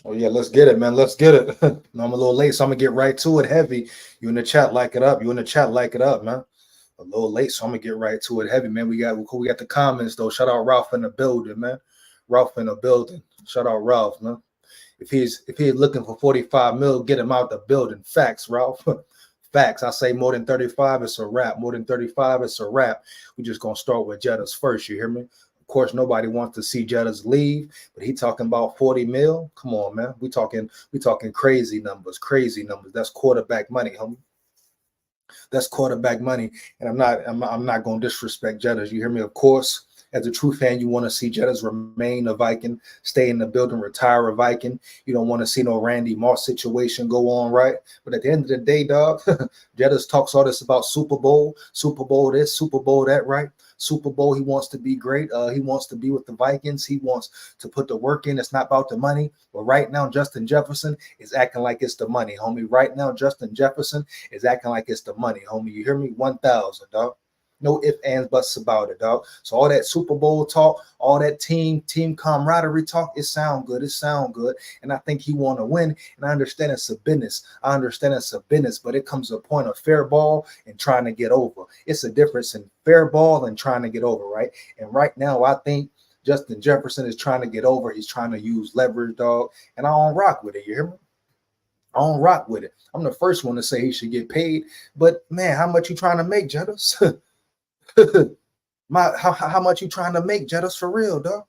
Oh yeah, let's get it, man. Let's get it. No, I'm a little late, so I'm gonna get right to it. Heavy, you in the chat, like it up. You in the chat, like it up, man. A little late, so I'm gonna get right to it. Heavy, man. We got the comments though. Shout out Ralph in the building, man. Ralph in the building. Shout out Ralph, man. If he's looking for 45 mil, get him out the building. Facts, Ralph. Facts. I say more than 35, it's a wrap. More than 35, it's a wrap. We just gonna start with Jettas first. You hear me? Of course, nobody wants to see Jettas leave, but he talking about 40 mil. Come on, man. We talking crazy numbers, crazy numbers. That's quarterback money, homie. That's quarterback money. And I'm not gonna disrespect Jettas. You hear me? Of course, as a true fan, you want to see Jettas remain a Viking, stay in the building, retire a Viking. You don't want to see no Randy Moss situation go on, right? But at the end of the day, dog, Jettas talks all this about Super Bowl this, Super Bowl that, right? Super Bowl, he wants to be great. He wants to be with the Vikings. He wants to put the work in. It's not about the money. But right now, Justin Jefferson is acting like it's the money, homie. Right now, Justin Jefferson is acting like it's the money, homie. You hear me? 1,000, dog. No ifs, ands, buts about it, dog. So all that Super Bowl talk, all that team camaraderie talk, it sound good. It sound good. And I think he want to win. And I understand it's a business. But it comes to a point of fair ball and trying to get over. It's a difference in fair ball and trying to get over, right? And right now, I think Justin Jefferson is trying to get over. He's trying to use leverage, dog. And I don't rock with it. You hear me? I don't rock with it. I'm the first one to say he should get paid. But man, how much you trying to make, Jettas? How much you trying to make, Jettas, for real, dog?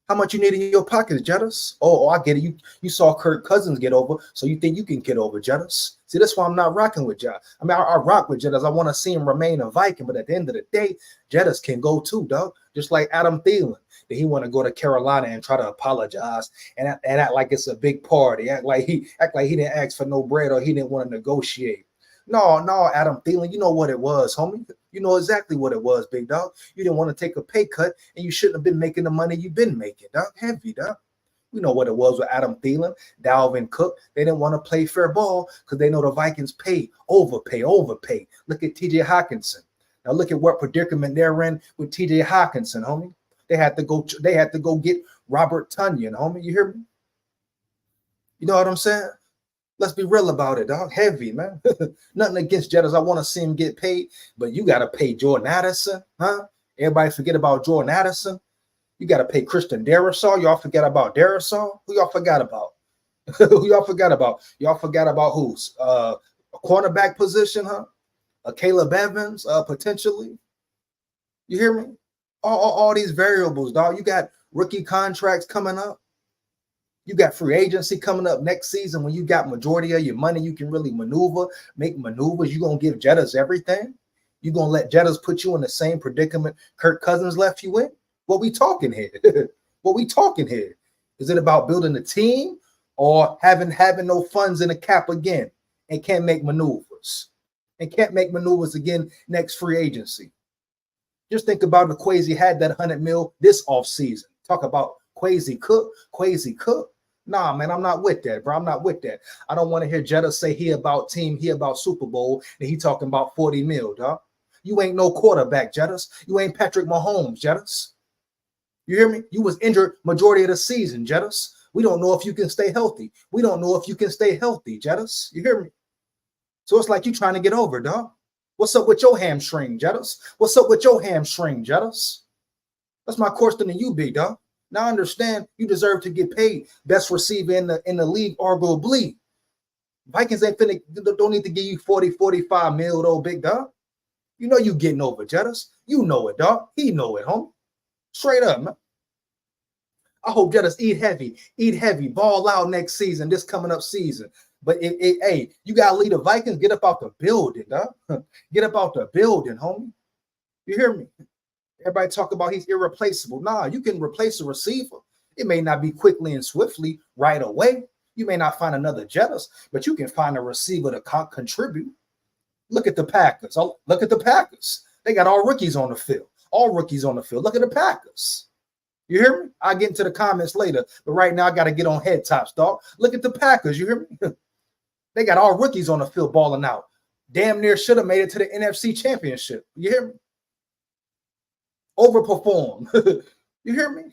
How much you need in your pockets, Jettas? Oh, I get it. You saw Kirk Cousins get over, so you think you can get over, Jettas? See, that's why I'm not rocking with Jettas. I mean, I rock with Jettas. I want to see him remain a Viking, but at the end of the day, Jettas can go too, dog. Just like Adam Thielen. That he want to go to Carolina and try to apologize and act like it's a big party. Act like he didn't ask for no bread or he didn't want to negotiate. No, Adam Thielen, you know what it was, homie. You know exactly what it was, big dog. You didn't want to take a pay cut, and you shouldn't have been making the money you've been making, dog. Heavy, dog. We know what it was with Adam Thielen, Dalvin Cook. They didn't want to play fair ball because they know the Vikings overpay. Look at TJ Hawkinson. Now look at what predicament they're in with TJ Hawkinson, homie. They had to go get Robert Tonyan, homie. You hear me? You know what I'm saying? Let's be real about it, dog. Heavy, man. Nothing against Jettas. I want to see him get paid, but you got to pay Jordan Addison, huh? Everybody forget about Jordan Addison. You got to pay Christian Darrisaw. Y'all forget about Darrisaw. Who y'all forgot about? Who y'all forgot about? Y'all forgot about who's a cornerback position, huh? A Caleb Evans, potentially. You hear me? All these variables, dog. You got rookie contracts coming up. You got free agency coming up next season when you got majority of your money. You can really make maneuvers. You're going to give Jettas everything. You're going to let Jettas put you in the same predicament Kirk Cousins left you in? What we talking here? What we talking here? Is it about building a team or having no funds in the cap again and can't make maneuvers? And can't make maneuvers again next free agency. Just think about if Quasi had that 100 mil this offseason. Talk about Quasi Cook. Nah, man, I'm not with that, bro. I'm not with that. I don't want to hear Jettas say he about team, he about Super Bowl, and he talking about 40 mil, dog. You ain't no quarterback, Jettas. You ain't Patrick Mahomes, Jettas. You hear me? You was injured majority of the season, Jettas. We don't know if you can stay healthy. Jettas. You hear me? So it's like you trying to get over, dog. What's up with your hamstring, Jettas? That's my question to you, big dog. Now I understand you deserve to get paid. Best receiver in the league, arguably. Vikings don't need to give you 40, 45 mil, though, big dog. You know you getting over, Jettas. You know it, dog. He know it, homie. Straight up, man. I hope Jettas eat heavy, ball out next season, this coming up season. But hey, you got to lead the Vikings. Get up out the building, dog. Get up out the building, homie. You hear me? Everybody talk about he's irreplaceable. Nah, you can replace a receiver. It may not be quickly and swiftly right away. You may not find another Jettas, but you can find a receiver to contribute. Look at the Packers. Look at the Packers. They got all rookies on the field. Look at the Packers. You hear me? I'll get into the comments later, but right now I got to get on head tops, dog. Look at the Packers. You hear me? They got all rookies on the field balling out. Damn near should have made it to the NFC Championship. You hear me? Overperform. You hear me?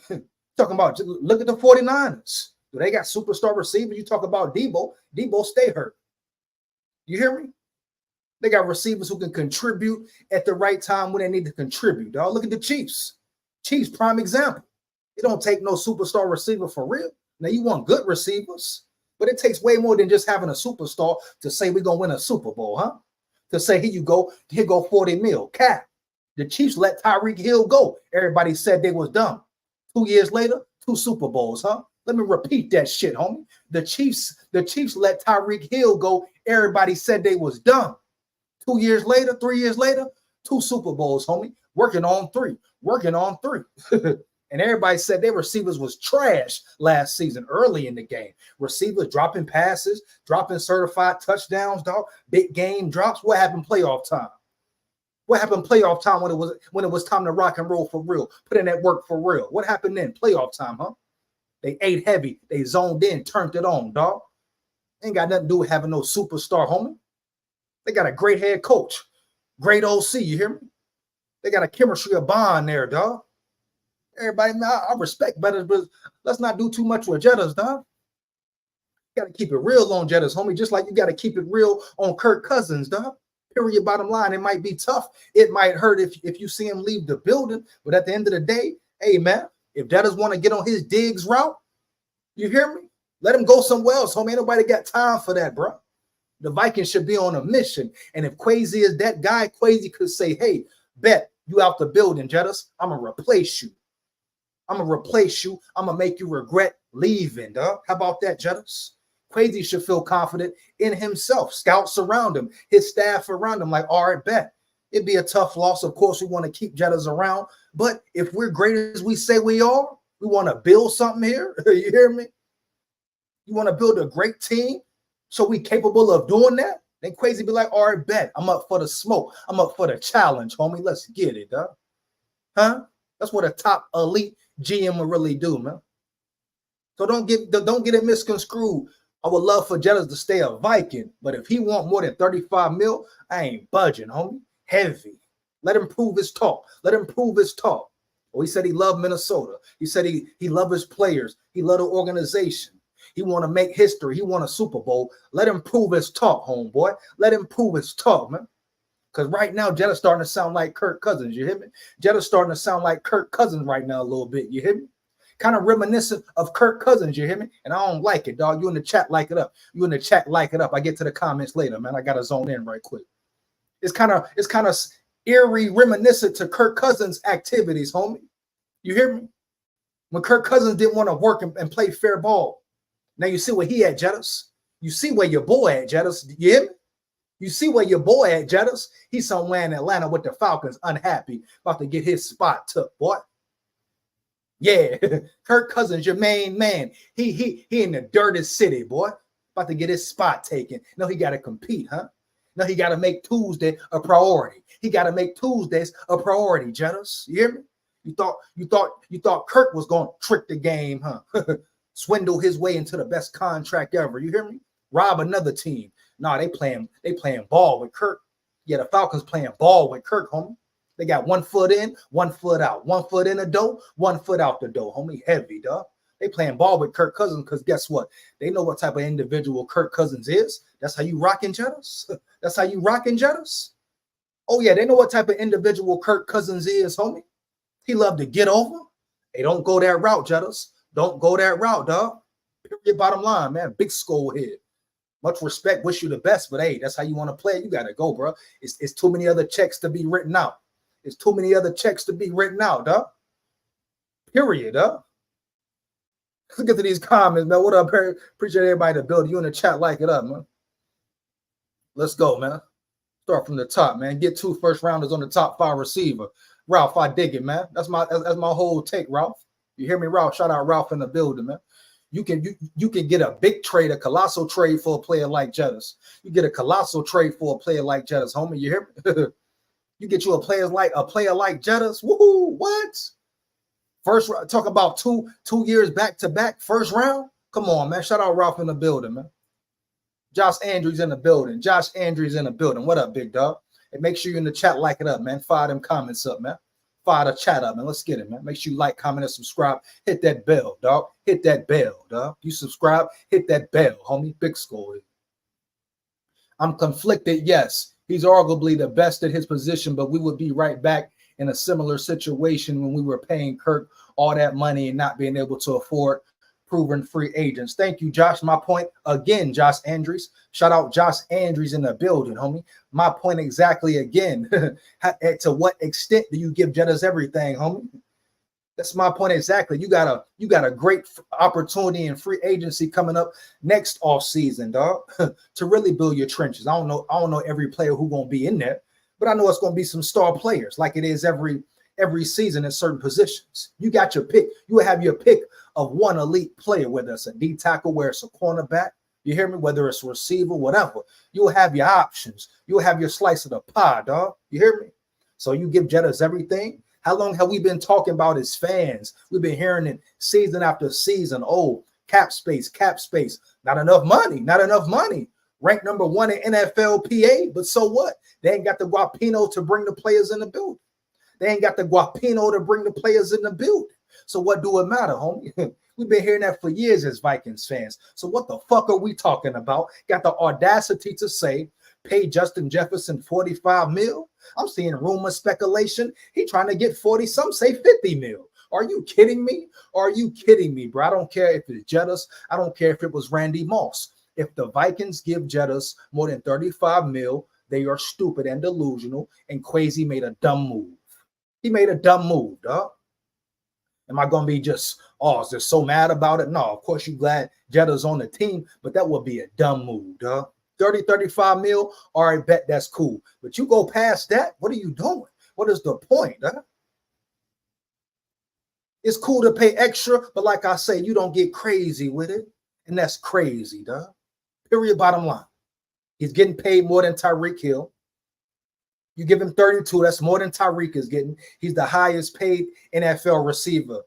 Talking about, look at the 49ers. Do they got superstar receivers? You talk about Debo. Debo stay hurt. You hear me? They got receivers who can contribute at the right time when they need to contribute. Dog, look at the Chiefs. Chiefs, prime example. It don't take no superstar receiver for real. Now, you want good receivers, but it takes way more than just having a superstar to say we're going to win a Super Bowl, huh? To say, here go 40 mil. Cap. The Chiefs let Tyreek Hill go. Everybody said they was dumb. 2 years later, 2 Super Bowls, huh? Let me repeat that shit, homie. The Chiefs let Tyreek Hill go. Everybody said they was dumb. 2 years later, 3 years later, 2 Super Bowls, homie. Working on three. And everybody said their receivers was trash last season, early in the game. Receivers dropping passes, dropping certified touchdowns, dog. Big game drops. What happened playoff time? What happened playoff time when it was time to rock and roll for real? Put in that work for real. What happened then? Playoff time, huh? They ate heavy. They zoned in, turned it on, dog. Ain't got nothing to do with having no superstar, homie. They got a great head coach, great OC, you hear me? They got a chemistry, a bond there, dog. Everybody, I respect better, but let's not do too much with Jettas, dog. You got to keep it real on Jettas, homie, just like you got to keep it real on Kirk Cousins, dog. Period, bottom line. It might be tough. It might hurt if you see him leave the building, but at the end of the day, hey, man, if Jettas want to get on his Diggs route, you hear me? Let him go somewhere else, homie. Ain't nobody got time for that, bro. The Vikings should be on a mission. And if Quasi is that guy, Quasi could say, hey, bet you out the building, Jettas. I'm going to replace you. I'm going to make you regret leaving, dog. How about that, Jettas? Quasi should feel confident in himself. Scouts around him, his staff around him, like, all right, bet. It'd be a tough loss. Of course, we want to keep Jettas around. But if we're great as we say we are, we want to build something here. You hear me? You want to build a great team so we capable of doing that? Then Quasi be like, all right, bet. I'm up for the smoke. I'm up for the challenge, homie. Let's get it, dog. Huh? That's what a top elite GM will really do, man. So don't get it misconstrued. I would love for Jettas to stay a Viking, but if he want more than 35 mil, I ain't budging, homie. Heavy. Let him prove his talk. Oh, he said he loved Minnesota. He said he loved his players. He loved the organization. He want to make history. He want a Super Bowl. Let him prove his talk, homeboy. Let him prove his talk, man. Because right now, Jettas starting to sound like Kirk Cousins. You hear me? Jettas starting to sound like Kirk Cousins right now a little bit. You hear me? Kind of reminiscent of Kirk Cousins. You hear me? And I don't like it, dog. You in the chat, like it up. I get to the comments later, man. I got to zone in right quick. It's kind of eerie, reminiscent to Kirk Cousins' activities, homie. You hear me? When Kirk Cousins didn't want to work and play fair ball. Now you see where he at, Jettas. You see where your boy at, Jettas. You hear me? You see where your boy at, Jettas. He's somewhere in Atlanta with the Falcons, unhappy, about to get his spot took, boy. Yeah, Kirk Cousins, your main man. He in the dirtiest city, boy. About to get his spot taken. No, he got to compete, huh? No, he got to make Tuesday a priority. He got to make Tuesdays a priority, Jettas. You hear me? You thought Kirk was going to trick the game, huh? Swindle his way into the best contract ever. You hear me? Rob another team. Nah, they playing ball with Kirk. Yeah, the Falcons playing ball with Kirk, homie. They got 1 foot in, 1 foot out. 1 foot in the door, 1 foot out the door, homie. Heavy, dog. They playing ball with Kirk Cousins because guess what? They know what type of individual Kirk Cousins is. That's how you rocking Jettas. That's how you rocking Jettas. Oh, yeah, they know what type of individual Kirk Cousins is, homie. He love to get over. Hey, don't go that route, Jettas. Don't go that route, dog. Period, bottom line, man. Big skull head. Much respect. Wish you the best, but hey, that's how you want to play. You got to go, bro. It's too many other checks to be written out. It's too many other checks to be written out, dog. Period, dog. Let's get to these comments, man. What up, Perry? Appreciate everybody to build you in the chat. Like it up, man. Let's go, man. Start from the top, man. Get 2 first rounders on the top 5 receiver. Ralph, I dig it, man. That's my whole take, Ralph. You hear me, Ralph? Shout out Ralph in the building, man. You can get a big trade, a colossal trade for a player like Jettas. You get a colossal trade for a player like Jettas, homie. You hear me? You get you a player like Jettas. Woohoo! What? First, talk about two years back to back, first round. Come on, man. Shout out Ralph in the building, man. Josh Andrews in the building. What up, big dog? And make sure you're in the chat, like it up, man. Fire them comments up, man. Fire the chat up, man. Let's get it, man. Make sure you like, comment, and subscribe. Hit that bell, dog. Hit that bell, dog. You subscribe, hit that bell, homie. Big score. I'm conflicted, yes. He's arguably the best at his position, but we would be right back in a similar situation when we were paying Kirk all that money and not being able to afford proven free agents. Thank you, Josh. My point again, Josh Andrews. Shout out Josh Andrews in the building, homie. My point exactly again. To what extent do you give Jettas everything, homie? That's my point exactly. You got a great opportunity in free agency coming up next off season, dog, to really build your trenches. I don't know every player who's gonna be in there, but I know it's gonna be some star players, like it is every season in certain positions. You got your pick. You will have your pick of one elite player, whether it's a D tackle, whether it's a cornerback. You hear me? Whether it's a receiver, whatever. You will have your options. You will have your slice of the pie, dog. You hear me? So you give Jettas everything. How long have we been talking about as fans? We've been hearing it season after season. Oh, cap space, cap space. Not enough money, not enough money. Ranked number 1 in NFLPA, but so what? They ain't got the guapino to bring the players in the building. They ain't got the guapino to bring the players in the building. So what do it matter, homie? We've been hearing that for years as Vikings fans. So what the fuck are we talking about? Got the audacity to say, pay Justin Jefferson 45 mil? I'm seeing rumor speculation. He trying to get 40, some say 50 mil. Are you kidding me? Are you kidding me, bro? I don't care if it's Jettas. I don't care if it was Randy Moss. If the Vikings give Jettas more than 35 mil, they are stupid and delusional, and Kwesi made a dumb move. He made a dumb move, dog. Am I going to be just so mad about it? No, of course you're glad Jetta's on the team, but that would be a dumb move, dog. 30, 35 mil, all right, bet that's cool. But you go past that, what are you doing? What is the point, dog? It's cool to pay extra, but like I say, you don't get crazy with it, and that's crazy, dog. Period, bottom line. He's getting paid more than Tyreek Hill. You give him 32, that's more than Tyreek is getting. He's the highest paid NFL receiver.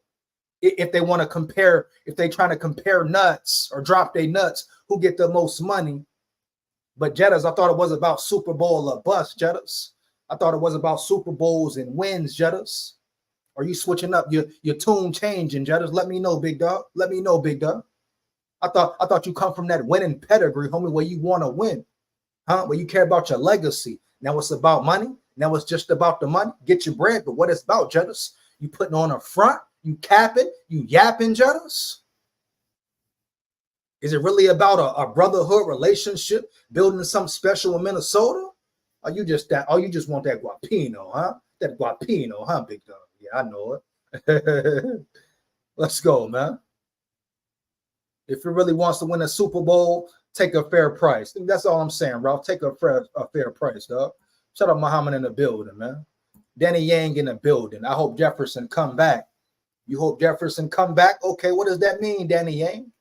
If they want to compare, if they trying to compare nuts or drop their nuts, who get the most money? But Jettas, I thought it was about Super Bowl or bust, Jettas. I thought it was about Super Bowls and wins, Jettas. Are you switching up your tune changing, Jettas? Let me know, big dog. Let me know, big dog. I thought you come from that winning pedigree, homie, where you want to win, huh? Where you care about your legacy. Now it's about money. Now it's just about the money. Get your bread, but what it's about, Jettas? You putting on a front, you capping, you yapping, Jettas? Is it really about a brotherhood relationship, building something special in Minnesota? Or you just want that guapino, huh? That guapino, huh, big dog? Yeah, I know it. Let's go, man. If he really wants to win a Super Bowl, take a fair price. That's all I'm saying, Ralph. Take a fair price, dog. Shout out Muhammad in the building, man. Danny Yang in the building. I hope Jefferson come back. You hope Jefferson come back? Okay, what does that mean, Danny Yang?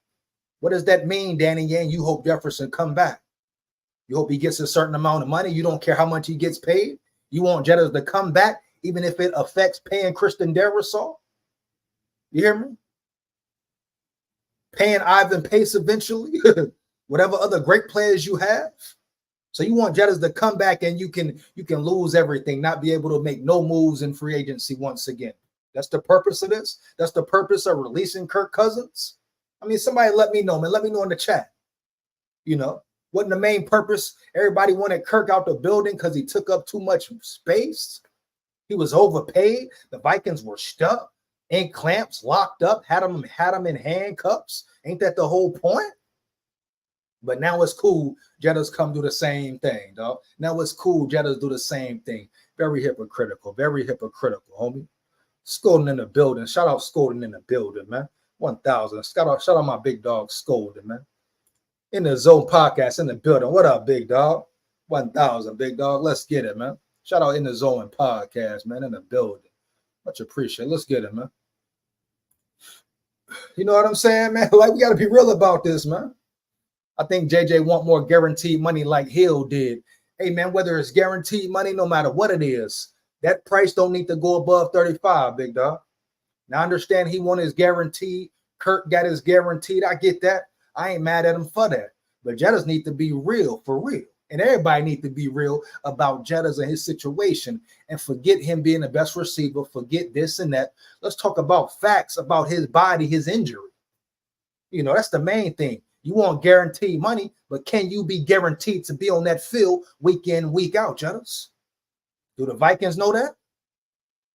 What does that mean, Danny Yang? You hope Jefferson come back. You hope he gets a certain amount of money. You don't care how much he gets paid. You want Jettas to come back, even if it affects paying Christian Darrisaw. You hear me? Paying Ivan Pace eventually. Whatever other great players you have. So you want Jettas to come back and you can lose everything, not be able to make no moves in free agency once again. That's the purpose of this. That's the purpose of releasing Kirk Cousins. I mean, somebody let me know, man. Let me know in the chat. You know, wasn't the main purpose. Everybody wanted Kirk out the building because he took up too much space. He was overpaid. The Vikings were stuck in clamps, locked up, had him in handcuffs. Ain't that the whole point? But now it's cool. Jettas come do the same thing, dog. Now it's cool. Jettas do the same thing. Very hypocritical, homie. Scolding in the building. Shout out Scolding in the building, man. 1,000. Shout out my big dog Scolding, man. In the Zone Podcast in the building. What up, big dog? 1,000, big dog. Let's get it, man. Shout out In the Zone Podcast, man, in the building. Much appreciated. Let's get it, man. You know what I'm saying, man? Like, we got to be real about this, man. I think JJ want more guaranteed money like Hill did. Hey, man, whether it's guaranteed money, no matter what it is, that price don't need to go above 35, big dog. Now, I understand he wanted his guaranteed. Kirk got his guaranteed. I get that. I ain't mad at him for that. But Jettas need to be real, for real. And everybody needs to be real about Jettas and his situation and forget him being the best receiver. Forget this and that. Let's talk about facts about his body, his injury. You know, that's the main thing. You want guaranteed money, but can you be guaranteed to be on that field week in, week out, Jettas? Do the Vikings know that?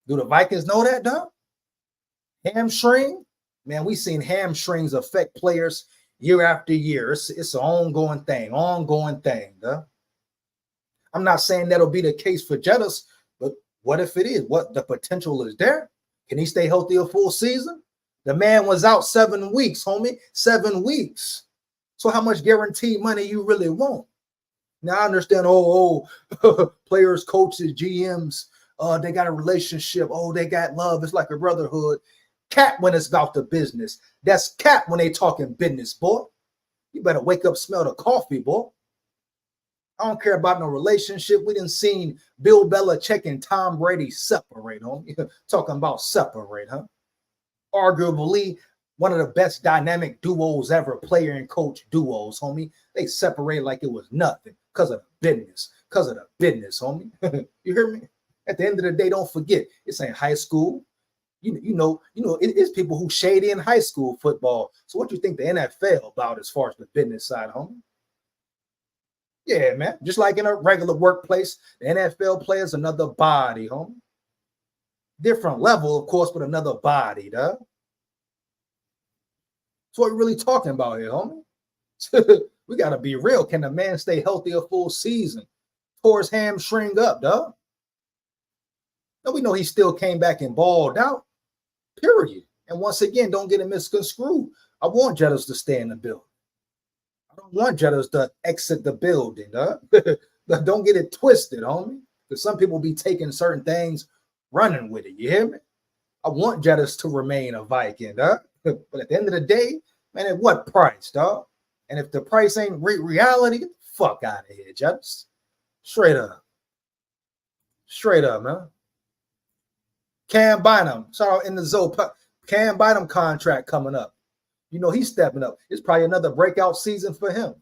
Do the Vikings know that, dog? Hamstring? Man, we've seen hamstrings affect players year after year. It's an ongoing thing, dog. I'm not saying that'll be the case for Jettas, but what if it is? What the potential is there? Can he stay healthy a full season? The man was out 7 weeks, homie. 7 weeks. So how much guaranteed money you really want? Now I understand, players, coaches, GMs, they got a relationship. Oh, they got love. It's like a brotherhood. Cap when it's about the business. That's cap when they talking business, boy. You better wake up, smell the coffee, boy. I don't care about no relationship. We done seen Bill Belichick and Tom Brady separate, homie. Talking about separate, huh? Arguably one of the best dynamic duos ever, player and coach duos, homie. They separate like it was nothing because of the business, homie. You hear me? At the end of the day, don't forget, it's ain't high school. You know, it's people who shady in high school football. So what do you think the NFL about as far as the business side, homie? Yeah, man. Just like in a regular workplace, the NFL player's another body, homie. Different level, of course, but another body, dog. That's what we're really talking about here, homie. We got to be real. Can the man stay healthy a full season? Tore his hamstring up, dog. Now we know he still came back and balled out, period. And once again, don't get it misconstrued. I want Jettas to stay in the building. I don't want Jettas to exit the building, dog. Don't get it twisted, homie. Because some people be taking certain things, running with it. You hear me? I want Jettas to remain a Viking, dog. But at the end of the day, man, at what price, dog? And if the price ain't reality, get the fuck out of here, Jettas. Straight up. Straight up, man. Cam Bynum, sorry, in the zone. Cam Bynum contract coming up. You know he's stepping up. It's probably another breakout season for him.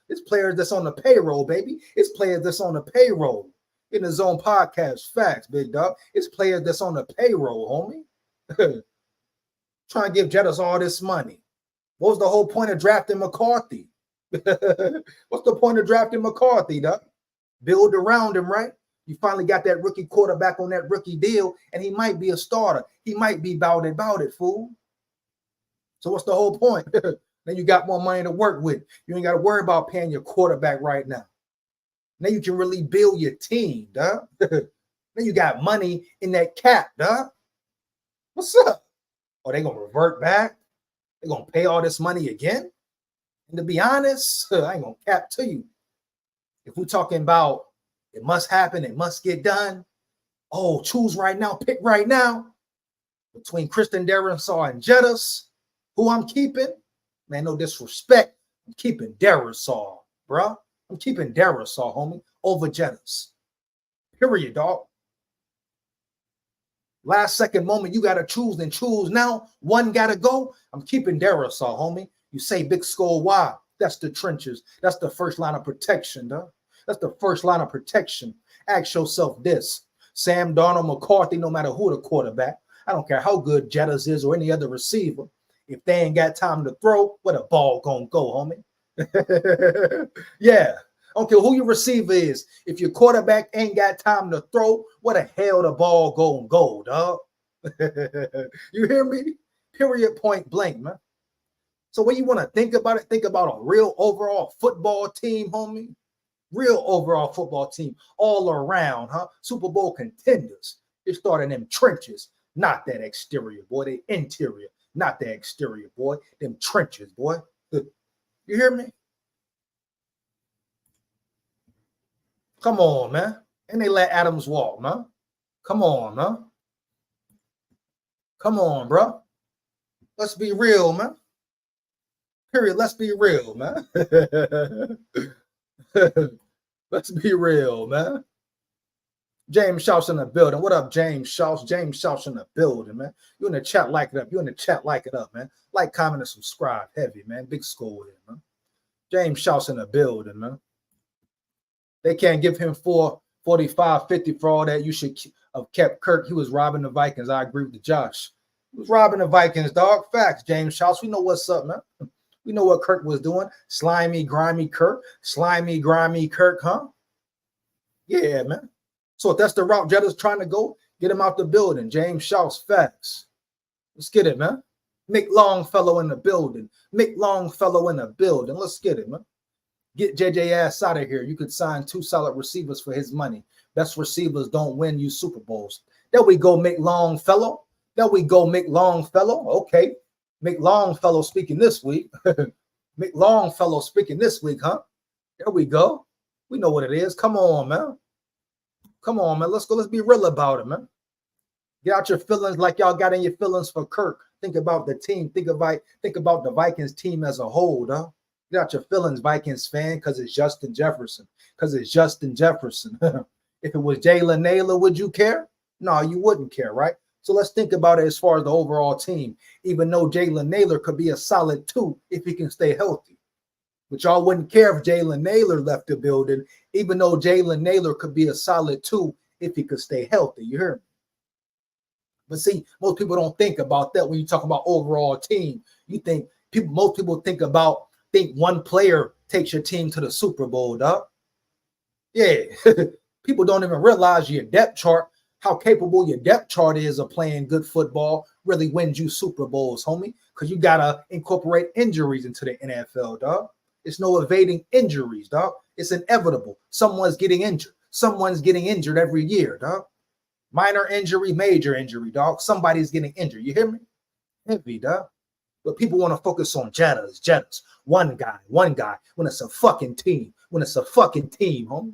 It's players that's on the payroll, baby. It's players that's on the payroll. In the Zone podcast, facts, big dog. It's players that's on the payroll, homie. Trying to give Jettas all this money. What was the whole point of drafting McCarthy? What's the point of drafting McCarthy, dog? Build around him, right? You finally got that rookie quarterback on that rookie deal, and he might be a starter. He might be about it, fool. So what's the whole point? Then you got more money to work with. You ain't got to worry about paying your quarterback right now. Now you can really build your team, dog. Then you got money in that cap, dog. What's up? Oh, they gonna revert back? They gonna pay all this money again? And to be honest, I ain't gonna cap to you. If we're talking about it must happen, it must get done. Oh, choose right now, pick right now. Between Christian Darrisaw and Jettas, who I'm keeping, man, no disrespect. I'm keeping Darrisaw, bro. I'm keeping Darrisaw, homie, over Jettas. Period, dog. Last second moment, you got to choose and choose now. One got to go. I'm keeping Darrisaw, homie. You say Big Skull, why? That's the trenches. That's the first line of protection, dog. That's the first line of protection. Ask yourself this. Sam Darnold, McCarthy, no matter who the quarterback, I don't care how good Jettas is or any other receiver. If they ain't got time to throw, where the ball gonna go, homie? Yeah. I don't care who your receiver is. If your quarterback ain't got time to throw, where the hell the ball gonna go, dog? You hear me? Period, point blank, man. So when you want to think about it, think about a real overall football team, homie. Real overall football team all around, huh? Super Bowl contenders. They start in them trenches, not that exterior, boy. They interior, not the exterior, boy. Them trenches, boy. You hear me? Come on, man. And they let Adams walk, man. Come on, man. Come on, bro. Let's be real, man. Period. Let's be real, man. Let's be real, man. James Shouts in the building. What up, James Shouts? James Shouts in the building, man. You in the chat, like it up. You in the chat, like it up, man. Like, comment, and subscribe. Heavy, man. Big school here, man. James Shouts in the building, man. They can't give him 45, 50 for all that. You should have kept Kirk. He was robbing the Vikings. I agree with Josh. He was robbing the Vikings, dog. Facts, James Charles. We know what's up, man. We know what Kirk was doing. Slimy, grimy Kirk. Slimy, grimy Kirk, huh? Yeah, man. So if that's the route Jetta's trying to go, get him out the building. James Charles, facts. Let's get it, man. Mick Longfellow in the building. Mick Longfellow in the building. Let's get it, man. Get JJ ass out of here. You could sign 2 solid receivers for his money. Best receivers don't win you Super Bowls. There we go, Mick Longfellow. There we go, Mick Longfellow. Okay. Mick Longfellow speaking this week. Mick Longfellow speaking this week, huh? There we go. We know what it is. Come on, man. Come on, man. Let's go. Let's be real about it, man. Get out your feelings like y'all got in your feelings for Kirk. Think about the team. Think about the Vikings team as a whole, dog. Get out your feelings, Vikings fan, because it's Justin Jefferson. Because it's Justin Jefferson. If it was Jalen Naylor, would you care? No, you wouldn't care, right? So let's think about it as far as the overall team. Even though Jalen Naylor could be a solid 2 if he can stay healthy. But y'all wouldn't care if Jalen Naylor left the building, even though Jalen Naylor could be a solid 2 if he could stay healthy. You hear me? But see, most people don't think about that when you talk about overall team. You think most people think one player takes your team to the Super Bowl, dog. Yeah. People don't even realize your depth chart, how capable your depth chart is of playing good football really wins you Super Bowls, homie. Because you gotta incorporate injuries into the NFL, dog. It's no evading injuries, dog. It's inevitable. Someone's getting injured. Someone's getting injured every year, dog. Minor injury, major injury, dog. Somebody's getting injured. You hear me? Heavy, dog. But people want to focus on Jettas. One guy. When it's a fucking team. Homie.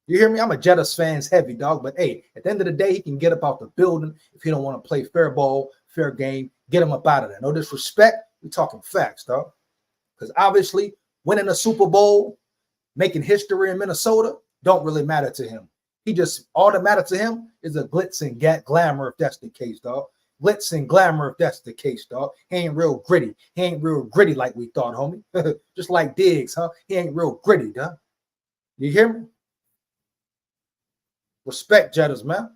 You hear me? I'm a Jettas fans heavy, dog. But hey, at the end of the day, he can get up out the building. If he don't want to play fair ball, fair game, get him up out of there. No disrespect. We're talking facts, dog. Because obviously, winning a Super Bowl, making history in Minnesota, don't really matter to him. All that matters to him is a glitz and glamour if that's the case, dog. Glitz and glamour if that's the case, dog. He ain't real gritty. He ain't real gritty like we thought, homie. Just like Diggs, huh? He ain't real gritty, dog. You hear me? Respect Jettas, man.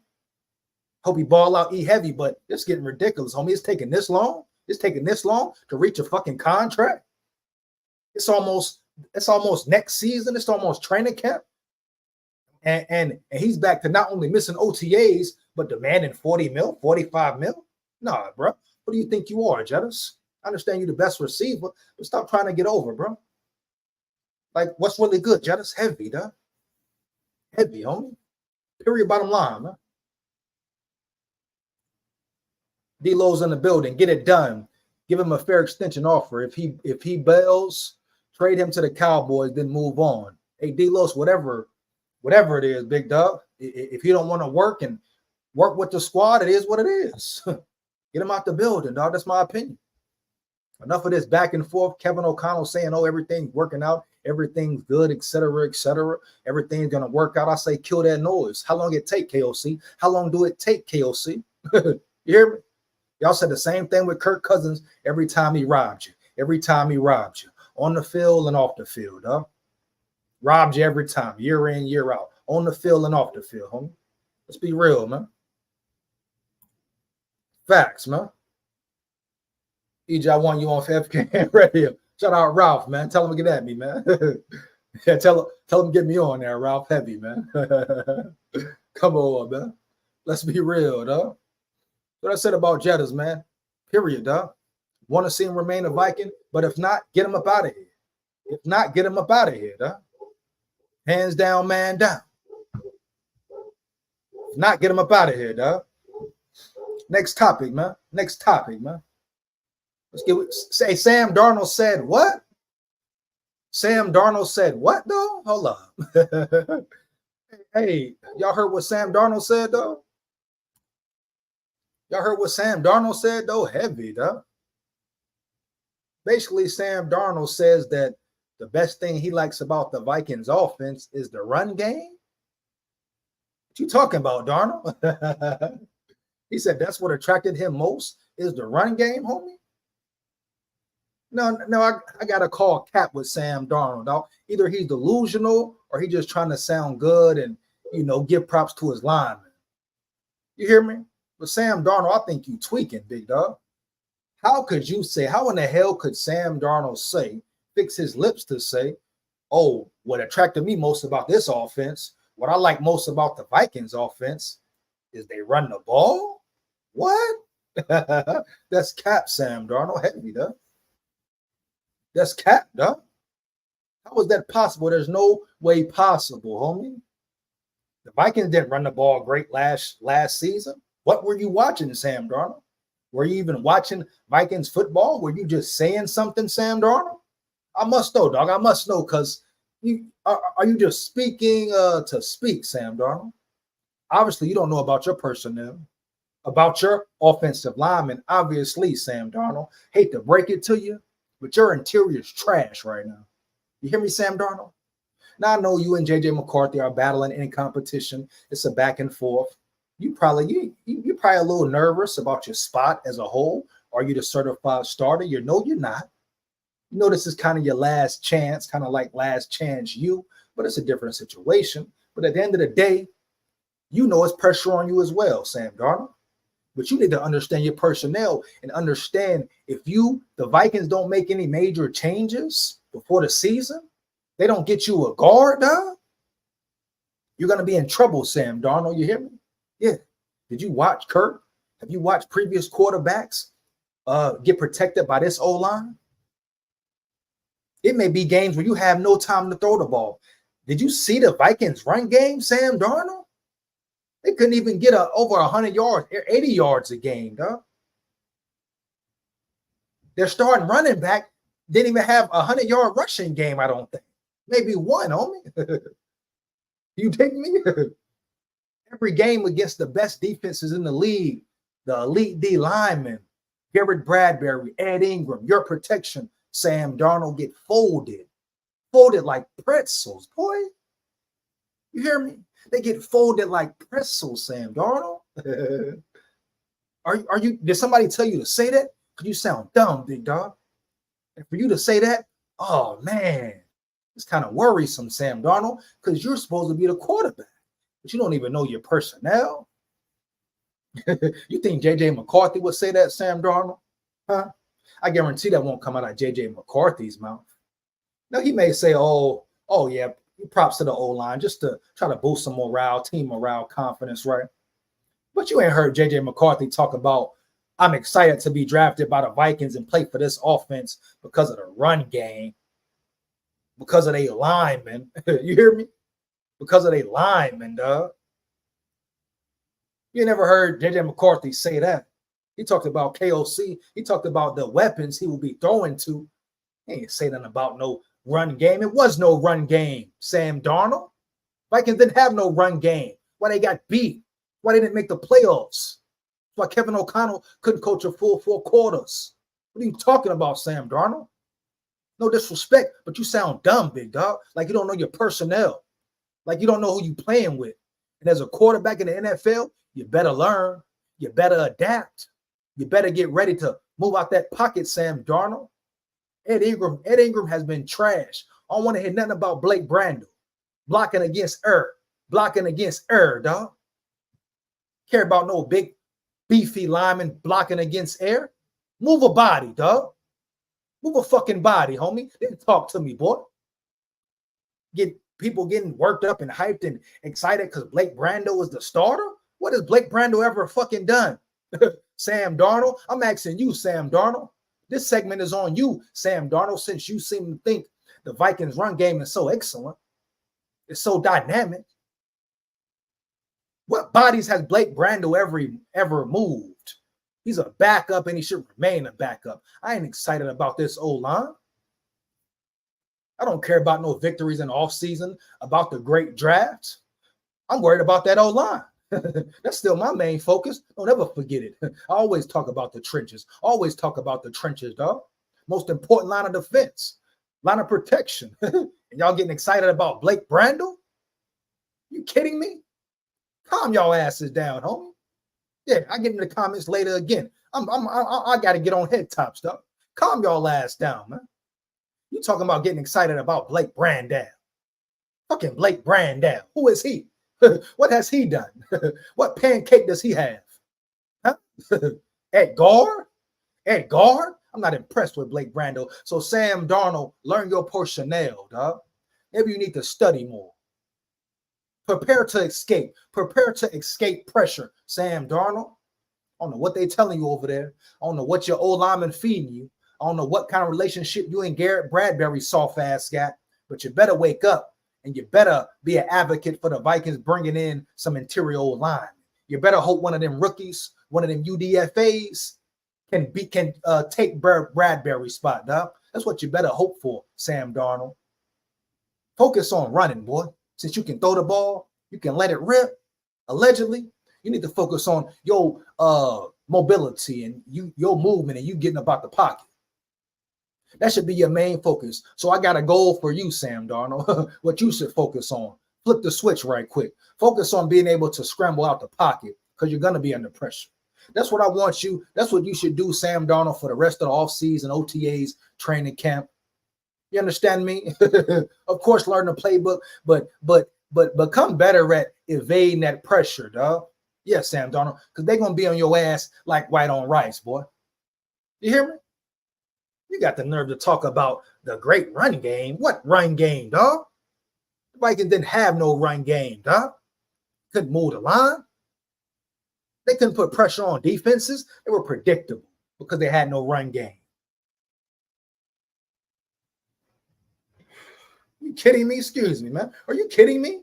Hope he ball out, eat heavy, but it's getting ridiculous, homie. It's taking this long. It's taking this long to reach a fucking contract. It's almost next season. It's almost training camp. And he's back to not only missing OTAs, but demanding 40 mil, 45 mil. Nah, bro. What do you think you are, Jettas? I understand you're the best receiver, but stop trying to get over, bro. Like, what's really good, Jettas? Heavy, dog. Heavy, homie. Period, bottom line, man. D-Lo's in the building. Get it done. Give him a fair extension offer. If he bails, trade him to the Cowboys, then move on. Hey, D-Lo's, whatever it is, big dog. If you don't want to work with the squad, it is what it is. Get him out the building, dog. That's my opinion. Enough of this back and forth. Kevin O'Connell saying, oh, everything's working out. Everything's good, et cetera, et cetera. Everything's going to work out. I say, kill that noise. How long it take, KOC? How long do it take, KOC? You hear me? Y'all said the same thing with Kirk Cousins every time he robbed you. Every time he robbed you. On the field and off the field, huh? Robbed you every time, year in, year out. On the field and off the field, homie. Let's be real, man. Facts, man. EJ, I want you on FK radio. Shout out Ralph, man. Tell him to get at me, man. Yeah, tell him to get me on there, Ralph. Heavy, man. Come on, man. Let's be real, dog. What I said about Jettas, man. Period, dog. Want to see him remain a Viking, but if not, get him up out of here. If not, get him up out of here, dog. Hands down, man down. If not, get him up out of here, dog. Next topic, man. Let's say Sam Darnold said what? Sam Darnold said what, though? Hold up. Hey, y'all heard what Sam Darnold said, though? Y'all heard what Sam Darnold said, though? Heavy, though. Basically, Sam Darnold says that the best thing he likes about the Vikings offense is the run game. What you talking about, Darnold? He said that's what attracted him most is the run game, homie. No, I got to call cap with Sam Darnold, dog. Either he's delusional or he's just trying to sound good and, give props to his lineman. You hear me? But Sam Darnold, I think you tweaking, big dog. How in the hell could Sam Darnold fix his lips to say, oh, what attracted me most about this offense, what I like most about the Vikings offense is they run the ball? What? That's cap, Sam Darnold. Heavy, dog. That's cap, dog. How is that possible? There's no way possible, homie. The Vikings didn't run the ball great last season. What were you watching, Sam Darnold? Were you even watching Vikings football? Were you just saying something, Sam Darnold? I must know, dog. I must know, because are you just speaking to speak, Sam Darnold? Obviously, you don't know about your personnel, about your offensive linemen. Obviously, Sam Darnold. Hate to break it to you, but your interior's trash right now. You hear me, Sam Darnold? Now I know you and JJ McCarthy are battling in competition. It's a back and forth. You're probably a little nervous about your spot as a whole. Are you the certified starter? You're not. You know this is kind of your last chance, kind of like last chance you, but it's a different situation. But at the end of the day, it's pressure on you as well, Sam Darnold. But you need to understand your personnel and understand if the Vikings don't make any major changes before the season, they don't get you a guard, dog, you're going to be in trouble, Sam Darnold. You hear me? Yeah. Did you watch Kurt? Have you watched previous quarterbacks get protected by this O-line? It may be games where you have no time to throw the ball. Did you see the Vikings run game, Sam Darnold? They couldn't even get over 100 yards, 80 yards a game, dog. Their starting running back didn't even have a 100-yard rushing game, I don't think. Maybe one, homie. You take me? Every game against the best defenses in the league, the elite D linemen, Garrett Bradbury, Ed Ingram, your protection, Sam Darnold, get folded like pretzels, boy. You hear me? They get folded like pretzels, Sam Darnold. Are you? Did somebody tell you to say that? Because you sound dumb, big dog. And for you to say that, oh man, it's kind of worrisome, Sam Darnold, because you're supposed to be the quarterback, but you don't even know your personnel. You think JJ McCarthy would say that, Sam Darnold? Huh? I guarantee that won't come out of JJ McCarthy's mouth. Now he may say, oh yeah, props to the O-line just to try to boost some morale, team morale, confidence, right? But you ain't heard JJ McCarthy talk about, I'm excited to be drafted by the Vikings and play for this offense because of the run game, because of their linemen. You hear me? Because of their linemen, dog. You never heard JJ McCarthy say that. He talked about KOC. He talked about the weapons he will be throwing to. He ain't say nothing about no run game. It was no run game, Sam Darnold. Vikings didn't have no run game. Why they got beat? Why they didn't make the playoffs? Why Kevin O'Connell couldn't coach a full 4 quarters? What are you talking about, Sam Darnold? No disrespect, but you sound dumb, big dog. Like you don't know your personnel. Like you don't know who you playing with. And as a quarterback in the NFL, you better learn. You better adapt. You better get ready to move out that pocket, Sam Darnold. Ed Ingram has been trash. I don't want to hear nothing about Blake Brandel. Blocking against air, dog. Care about no big, beefy lineman blocking against air? Move a body, dog. Move a fucking body, homie. Then talk to me, boy. Get people getting worked up and hyped and excited because Blake Brandel is the starter? What has Blake Brandel ever fucking done? Sam Darnold? I'm asking you, Sam Darnold. This segment is on you, Sam Darnold, since you seem to think the Vikings run game is so excellent. It's so dynamic. What bodies has Blake Brandel ever moved? He's a backup and he should remain a backup. I ain't excited about this O-line. I don't care about no victories in the offseason, about the great draft. I'm worried about that O-line. That's still my main focus. Don't ever forget it. I always talk about the trenches. Always talk about the trenches, dog. Most important line of defense, line of protection. And y'all getting excited about Blake Brandel? You kidding me? Calm y'all asses down, homie. Yeah, I get in the comments later again. I got to get on head top stuff. Calm y'all ass down, man. You talking about getting excited about Blake Brandel. Fucking Blake Brandel. Who is he? What has he done? What pancake does he have? Huh? At guard? At guard? I'm not impressed with Blake Brandel. So Sam Darnold, learn your personnel, dog. Maybe you need to study more. Prepare to escape. Prepare to escape pressure. Sam Darnold. I don't know what they telling you over there. I don't know what your old lineman feeding you. I don't know what kind of relationship you and Garrett Bradbury soft ass got, but you better wake up and you better be an advocate for the Vikings bringing in some interior old line. You better hope one of them rookies, one of them UDFAs can take Bradbury's spot, dog. That's what you better hope for, Sam Darnold. Focus on running, boy. Since you can throw the ball, you can let it rip. Allegedly, you need to focus on your mobility and your movement and you getting about the pocket. That should be your main focus. So I got a goal for you, Sam Darnold. What you should focus on. Flip the switch right quick. Focus on being able to scramble out the pocket because you're going to be under pressure. That's what I want you. That's what you should do, Sam Darnold, for the rest of the offseason, OTAs, training camp. You understand me? Of course, learn the playbook, but become better at evading that pressure, dog. Yes, Sam Darnold, because they're going to be on your ass like white on rice, boy. You hear me? You got the nerve to talk about the great run game. What run game, dog? The Vikings didn't have no run game, dog. Couldn't move the line. They couldn't put pressure on defenses. They were predictable because they had no run game. Are you kidding me? Excuse me, man. Are you kidding me?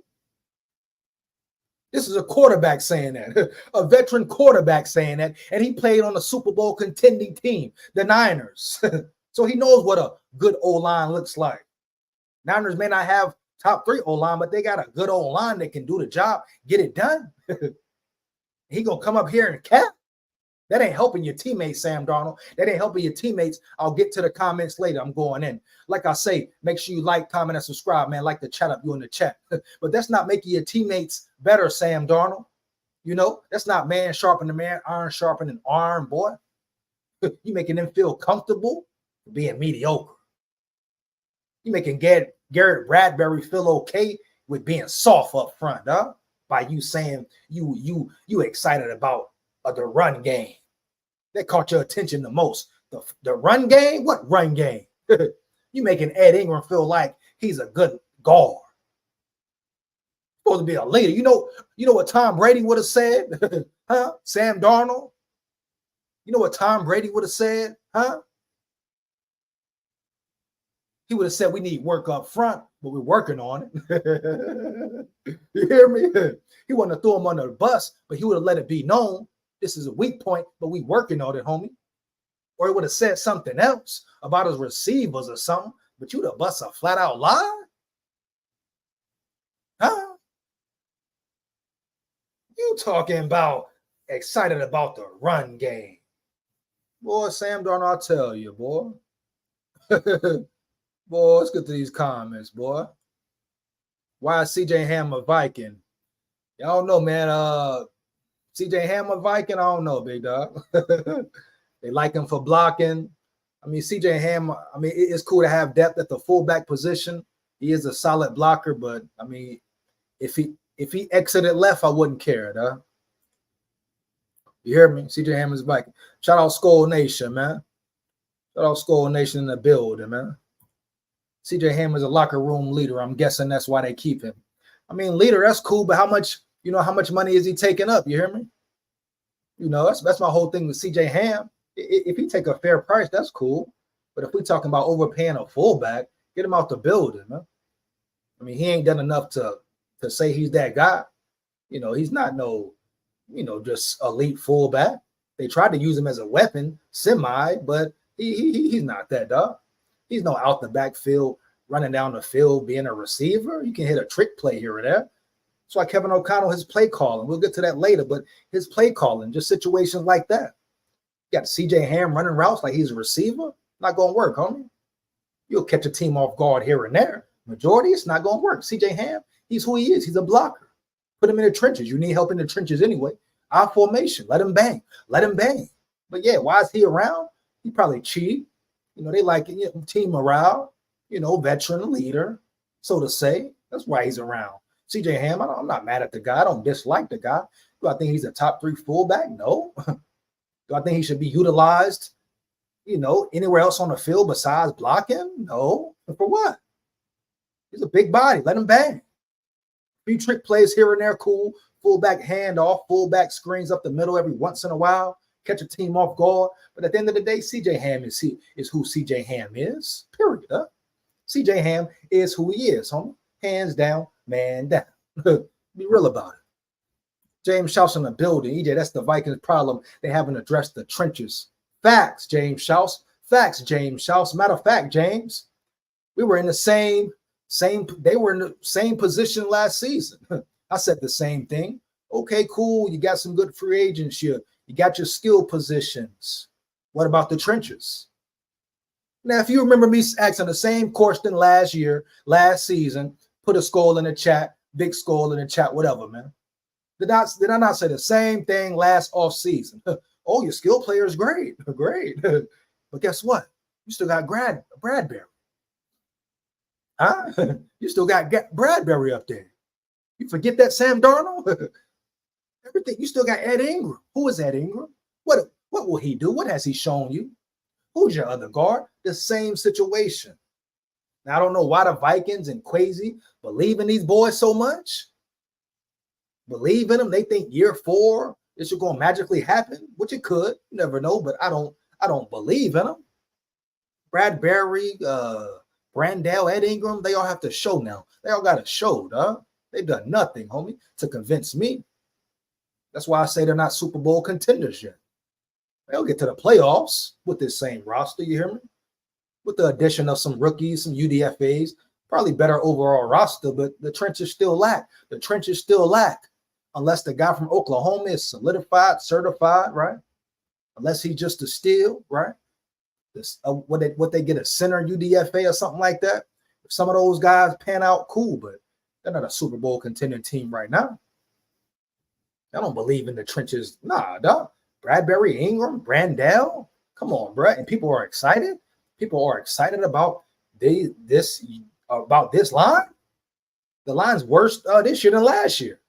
This is a quarterback saying that, a veteran quarterback saying that, and he played on a Super Bowl contending team, the Niners. So he knows what a good O-line looks like. Niners may not have top 3 O-line, but they got a good O-line that can do the job, get it done. He gonna come up here and cap? That ain't helping your teammates, Sam Darnold. That ain't helping your teammates. I'll get to the comments later. I'm going in. Like I say, make sure you like, comment, and subscribe, man. Like to chat up you in the chat. But that's not making your teammates better, Sam Darnold. You know, that's not man sharpening man, iron sharpening iron, boy. You making them feel comfortable being mediocre. You making Garrett Bradbury feel okay with being soft up front, huh? By you saying you excited about the run game. That caught your attention the most. The run game? What run game? You making Ed Ingram feel like he's a good guard. Supposed to be a leader. You know what Tom Brady would have said? Huh? Sam Darnold? You know what Tom Brady would have said? Huh? He would have said we need work up front, but we're working on it. You hear me? He wouldn't have threw him under the bus, but he would have let it be known. This is a weak point, but we working on it, homie. Or he would have said something else about his receivers or something, but you'd have bust a flat out lie? Huh? You talking about excited about the run game. Boy, Sam Darnold, I'll tell you, boy. Boy, let's get to these comments, boy. Why is CJ Ham a Viking? Y'all know, man. CJ Ham a Viking? I don't know, big dog. They like him for blocking. I mean, CJ Ham, I mean, it's cool to have depth at the fullback position. He is a solid blocker, but I mean, if he exited left, I wouldn't care, dog. You hear me? CJ Ham is Viking. Shout out Skull Nation, man. Shout out Skull Nation in the building, man. CJ Ham is a locker room leader. I'm guessing that's why they keep him. I mean, leader, that's cool, but how much money is he taking up? You hear me? You know, that's my whole thing with CJ Ham. If he take a fair price, that's cool. But if we're talking about overpaying a fullback, get him out the building, man. I mean, he ain't done enough to say he's that guy. You know, he's not no, just elite fullback. They tried to use him as a weapon, but he's not that, dog. He's no out the backfield, running down the field, being a receiver. You can hit a trick play here or there. That's why Kevin O'Connell, his play calling. We'll get to that later, but his play calling, just situations like that. You got CJ Ham running routes like he's a receiver. Not going to work, homie. You'll catch a team off guard here and there. Majority, it's not going to work. CJ Ham, he's who he is. He's a blocker. Put him in the trenches. You need help in the trenches anyway. Our formation. Let him bang. Let him bang. But yeah, why is he around? He probably cheated. They like team morale, veteran leader, so to say. That's why he's around. CJ Ham, I'm not mad at the guy. I don't dislike the guy. Do I think he's a top 3 fullback? No. Do I think he should be utilized, anywhere else on the field besides blocking? No. For what? He's a big body. Let him bang. A few trick plays here and there, cool. Fullback handoff, fullback screens up the middle every once in a while. Catch a team off guard. But at the end of the day, CJ Ham is who CJ Ham is. Period. Huh? CJ Ham is who he is, homie. Hands down, man down. Be real about it. James Schaus in the building. EJ, that's the Vikings problem. They haven't addressed the trenches. Facts, James Schaus. Facts, James Schaus. Matter of fact, James, we were in the same. They were in the same position last season. I said the same thing. Okay, cool. You got some good free agents here. You got your skill positions. What about the trenches? Now, if you remember me asking the same question last season, put a skull in the chat, big skull in the chat, whatever, man. Did I not say the same thing last offseason? Oh, your skill player is great. Great. But guess what? You still got Bradbury. Huh? You still got Bradbury up there. You forget that Sam Darnold? Everything. You still got Ed Ingram. Who is Ed Ingram? What will he do? What has he shown you? Who's your other guard? The same situation. Now, I don't know why the Vikings and Quasi believe in these boys so much. Believe in them. They think year 4 this is going to magically happen, which it could. You never know, but I don't believe in them. Bradbury, Brandell, Ed Ingram, they all have to show now. They all got to show, dog. They've done nothing, homie, to convince me. That's why I say they're not Super Bowl contenders yet. They'll get to the playoffs with this same roster, you hear me? With the addition of some rookies, some UDFAs, probably better overall roster, but the trenches still lack. The trenches still lack. Unless the guy from Oklahoma is solidified, certified, right? Unless he's just a steal, right? This, what they get a center UDFA or something like that. If some of those guys pan out, cool, but they're not a Super Bowl contending team right now. I don't believe in the trenches. Nah, dog. Bradbury, Ingram, Brandell. Come on, bro. And people are excited. People are excited about this line. The line's worse this year than last year.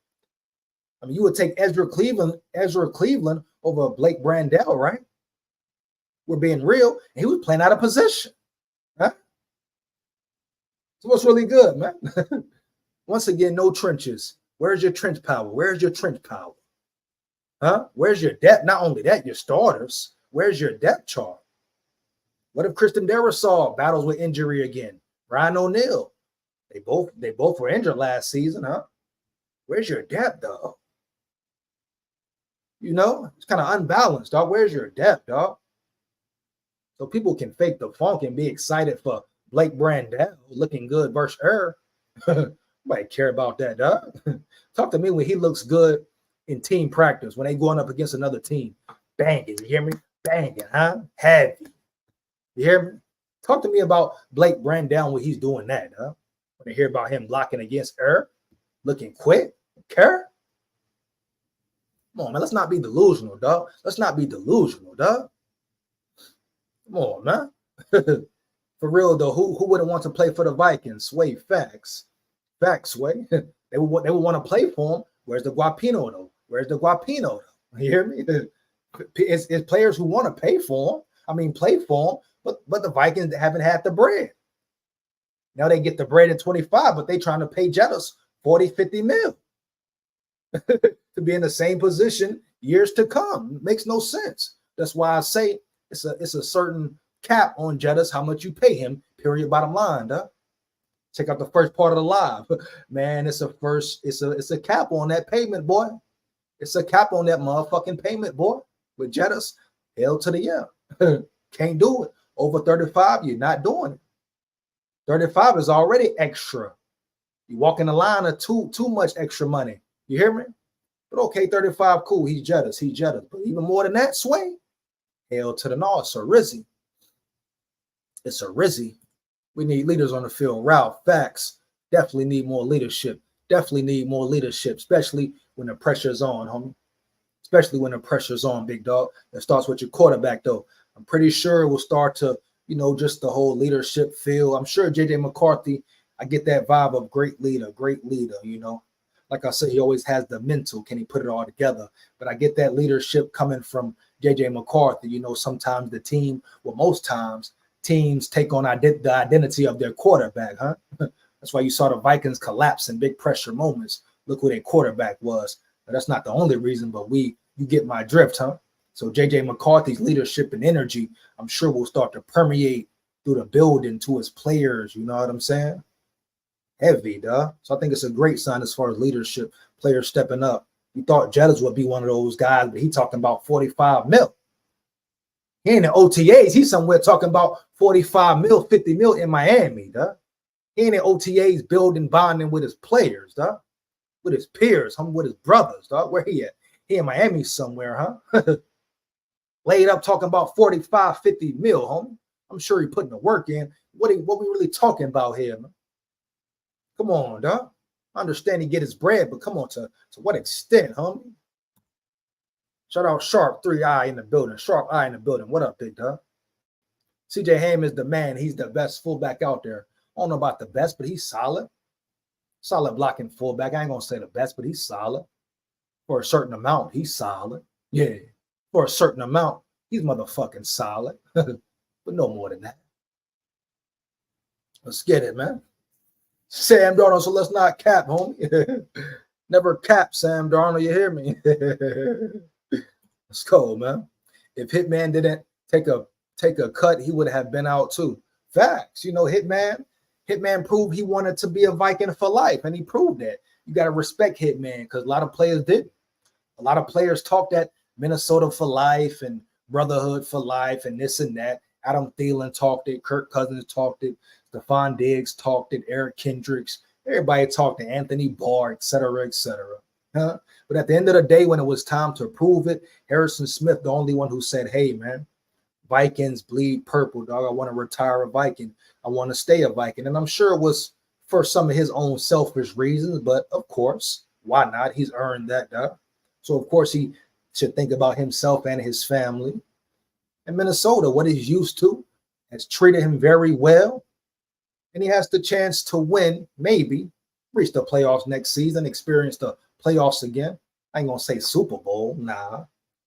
I mean, you would take Ezra Cleveland over Blake Brandell, right? We're being real. And he was playing out of position. Huh? So what's really good, man? Once again, no trenches. Where's your trench power? Where's your trench power? Huh? Where's your depth? Not only that, your starters. Where's your depth chart? What if Christian Darrisaw battles with injury again? Ryan O'Neal. They both were injured last season, huh? Where's your depth, dog? It's kind of unbalanced, dog. Where's your depth, dog? So people can fake the funk and be excited for Blake Brandell looking good versus her. Nobody care about that, dog. Talk to me when he looks good in team practice, when they going up against another team. Banging, you hear me? Banging, huh? Heavy. You hear me? Talk to me about Blake Brandell when he's doing that, huh? When I hear about him blocking against her, looking quick, care. Come on, man. Let's not be delusional, dog. Let's not be delusional, dog. Come on, man. For real, though, who wouldn't want to play for the Vikings? Sway, facts. Facts, Sway. They would want to play for him. Where's the Guapino, though? Where's the Guapino, though? You hear me? It's players who want to pay for him. I mean, play for him, but the Vikings haven't had the bread. Now they get the bread at 25, but they trying to pay Jettas 40, 50 mil to be in the same position years to come. It makes no sense. That's why I say it's a certain cap on Jettas, how much you pay him, period, bottom line, huh? Check out the first part of the live. Man, it's a cap on that payment, boy. It's a cap on that motherfucking payment, boy. With Jettas, hell to the yeah. Can't do it. Over 35, you're not doing it. 35 is already extra. You walk in the line of too much extra money. You hear me? But okay, 35, cool. He's Jettas. But even more than that, Sway, hell to the no. It's a Rizzy. It's a Rizzy. We need leaders on the field. Ralph, facts. Definitely need more leadership. Especially when the pressure's on, homie. Especially when the pressure's on, big dog. It starts with your quarterback, though. I'm pretty sure it will start to, you know, just the whole leadership feel. I'm sure JJ McCarthy, I get that vibe of great leader, you know. Like I said, he always has the mental. Can he put it all together? But I get that leadership coming from JJ McCarthy. You know, sometimes the team, well, most times teams take on the identity of their quarterback, huh? That's why you saw the Vikings collapse in big pressure moments. Look who their quarterback was. But that's not the only reason, but you get my drift, huh? So JJ McCarthy's leadership and energy, I'm sure, will start to permeate through the building to his players. You know what I'm saying? Heavy, duh. So I think it's a great sign as far as leadership, players stepping up. You thought Jettas would be one of those guys, but he talking about 45 mil. He ain't in OTAs. He's somewhere talking about 45 mil, 50 mil in Miami, duh. He ain't in OTAs building, bonding with his players, duh. With his peers, with his brothers, duh. Where he at? He in Miami somewhere, huh? Laid up talking about 45, 50 mil, homie. I'm sure he putting the work in. What we really talking about here, man? Come on, dog. I understand he get his bread, but come on, to what extent, homie? Shout out Sharp 3i in the building. Sharp Eye in the building. What up, big dog? CJ Ham is the man. He's the best fullback out there. I don't know about the best, but he's solid. Solid blocking fullback. I ain't going to say the best, but he's solid. For a certain amount, he's solid. Yeah. For a certain amount, he's motherfucking solid. But no more than that. Let's get it, man. Sam Darnold, so let's not cap, homie. Never cap, Sam Darnold, you hear me? Let's go, man. If Hitman didn't take a cut, he would have been out too. Facts. You know, Hitman proved he wanted to be a Viking for life, and he proved that. You got to respect Hitman because a lot of players didn't. A lot of players talked that Minnesota for life and brotherhood for life and this and that. Adam Thielen talked it. Kirk Cousins talked it. Stephon Diggs talked it. Eric Kendricks. Everybody talked to Anthony Barr, et cetera, et cetera. Huh? But at the end of the day, when it was time to prove it, Harrison Smith, the only one who said, hey, man, Vikings bleed purple, dog. I want to retire a Viking. I want to stay a Viking. And I'm sure it was for some of his own selfish reasons, but of course, why not? He's earned that, dog. So, of course, he should think about himself and his family. And Minnesota, what he's used to, has treated him very well. And he has the chance to win, maybe, reach the playoffs next season, experience the playoffs again. I ain't going to say Super Bowl, nah,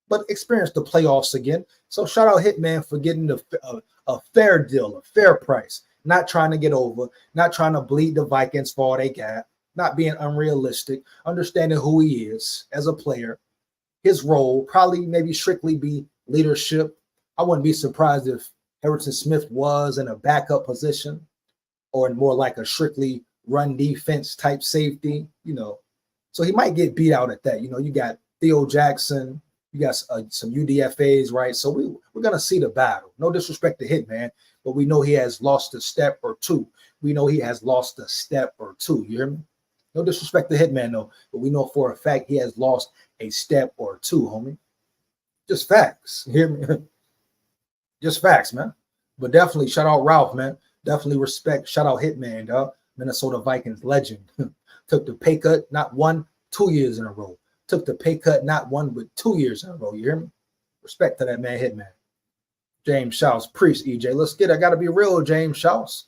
but experience the playoffs again. So shout out Hitman for getting a fair deal, a fair price, not trying to get over, not trying to bleed the Vikings for all they got, not being unrealistic, understanding who he is as a player, his role, probably maybe strictly be leadership. I wouldn't be surprised if Harrison Smith was in a backup position or in more like a strictly run defense type safety, you know. So he might get beat out at that. You know, you got Theo Jackson, you got some UDFAs, right? So we're going to see the battle. No disrespect to Hitman, but we know he has lost a step or two. You hear me? No disrespect to Hitman, though, but we know for a fact he has lost a step or two, homie. Just facts. You hear me? Just facts, man. But definitely shout out Ralph, man. Definitely respect. Shout out Hitman, dog. Minnesota Vikings legend. Took the pay cut not 1, 2 years in a row. Took the pay cut not 1, but 2 years in a row. You hear me? Respect to that man, Hitman. James Shouse, priest EJ. Let's get it. I got to be real, James Shouse.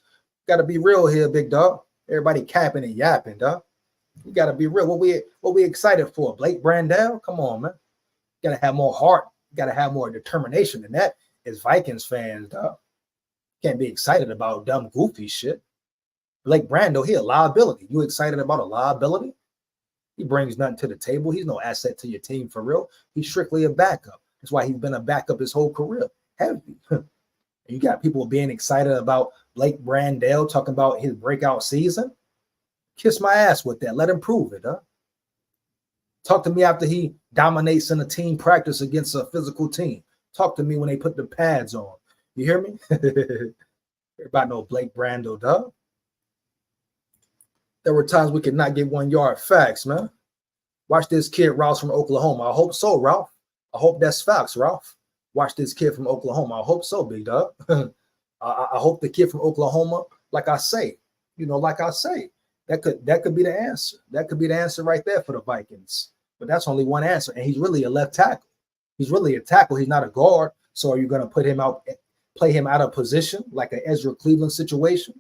Got to be real here, big dog. Everybody capping and yapping, dog. You got to be real. What we excited for? Blake Brandel? Come on, man. Got to have more heart. Got to have more determination than that as Vikings fans, dog. Can't be excited about dumb, goofy shit. Blake Brandel, he a liability. You excited about a liability? He brings nothing to the table. He's no asset to your team for real. He's strictly a backup. That's why he's been a backup his whole career. Heavy. You got people being excited about Blake Brandel talking about his breakout season. Kiss my ass with that. Let him prove it, huh? Talk to me after he dominates in a team practice against a physical team. Talk to me when they put the pads on. You hear me? Everybody know Blake Brandel, dog. There were times we could not get 1 yard. Facts, man. Watch this kid, Ralph from Oklahoma. I hope so, Ralph. I hope that's facts, Ralph. Watch this kid from Oklahoma. I hope so, big dog. I hope the kid from Oklahoma, like I say, that could be the answer. That could be the answer right there for the Vikings. But that's only one answer. And he's really a left tackle. He's really a tackle. He's not a guard. So are you going to put him out play him out of position like an Ezra Cleveland situation.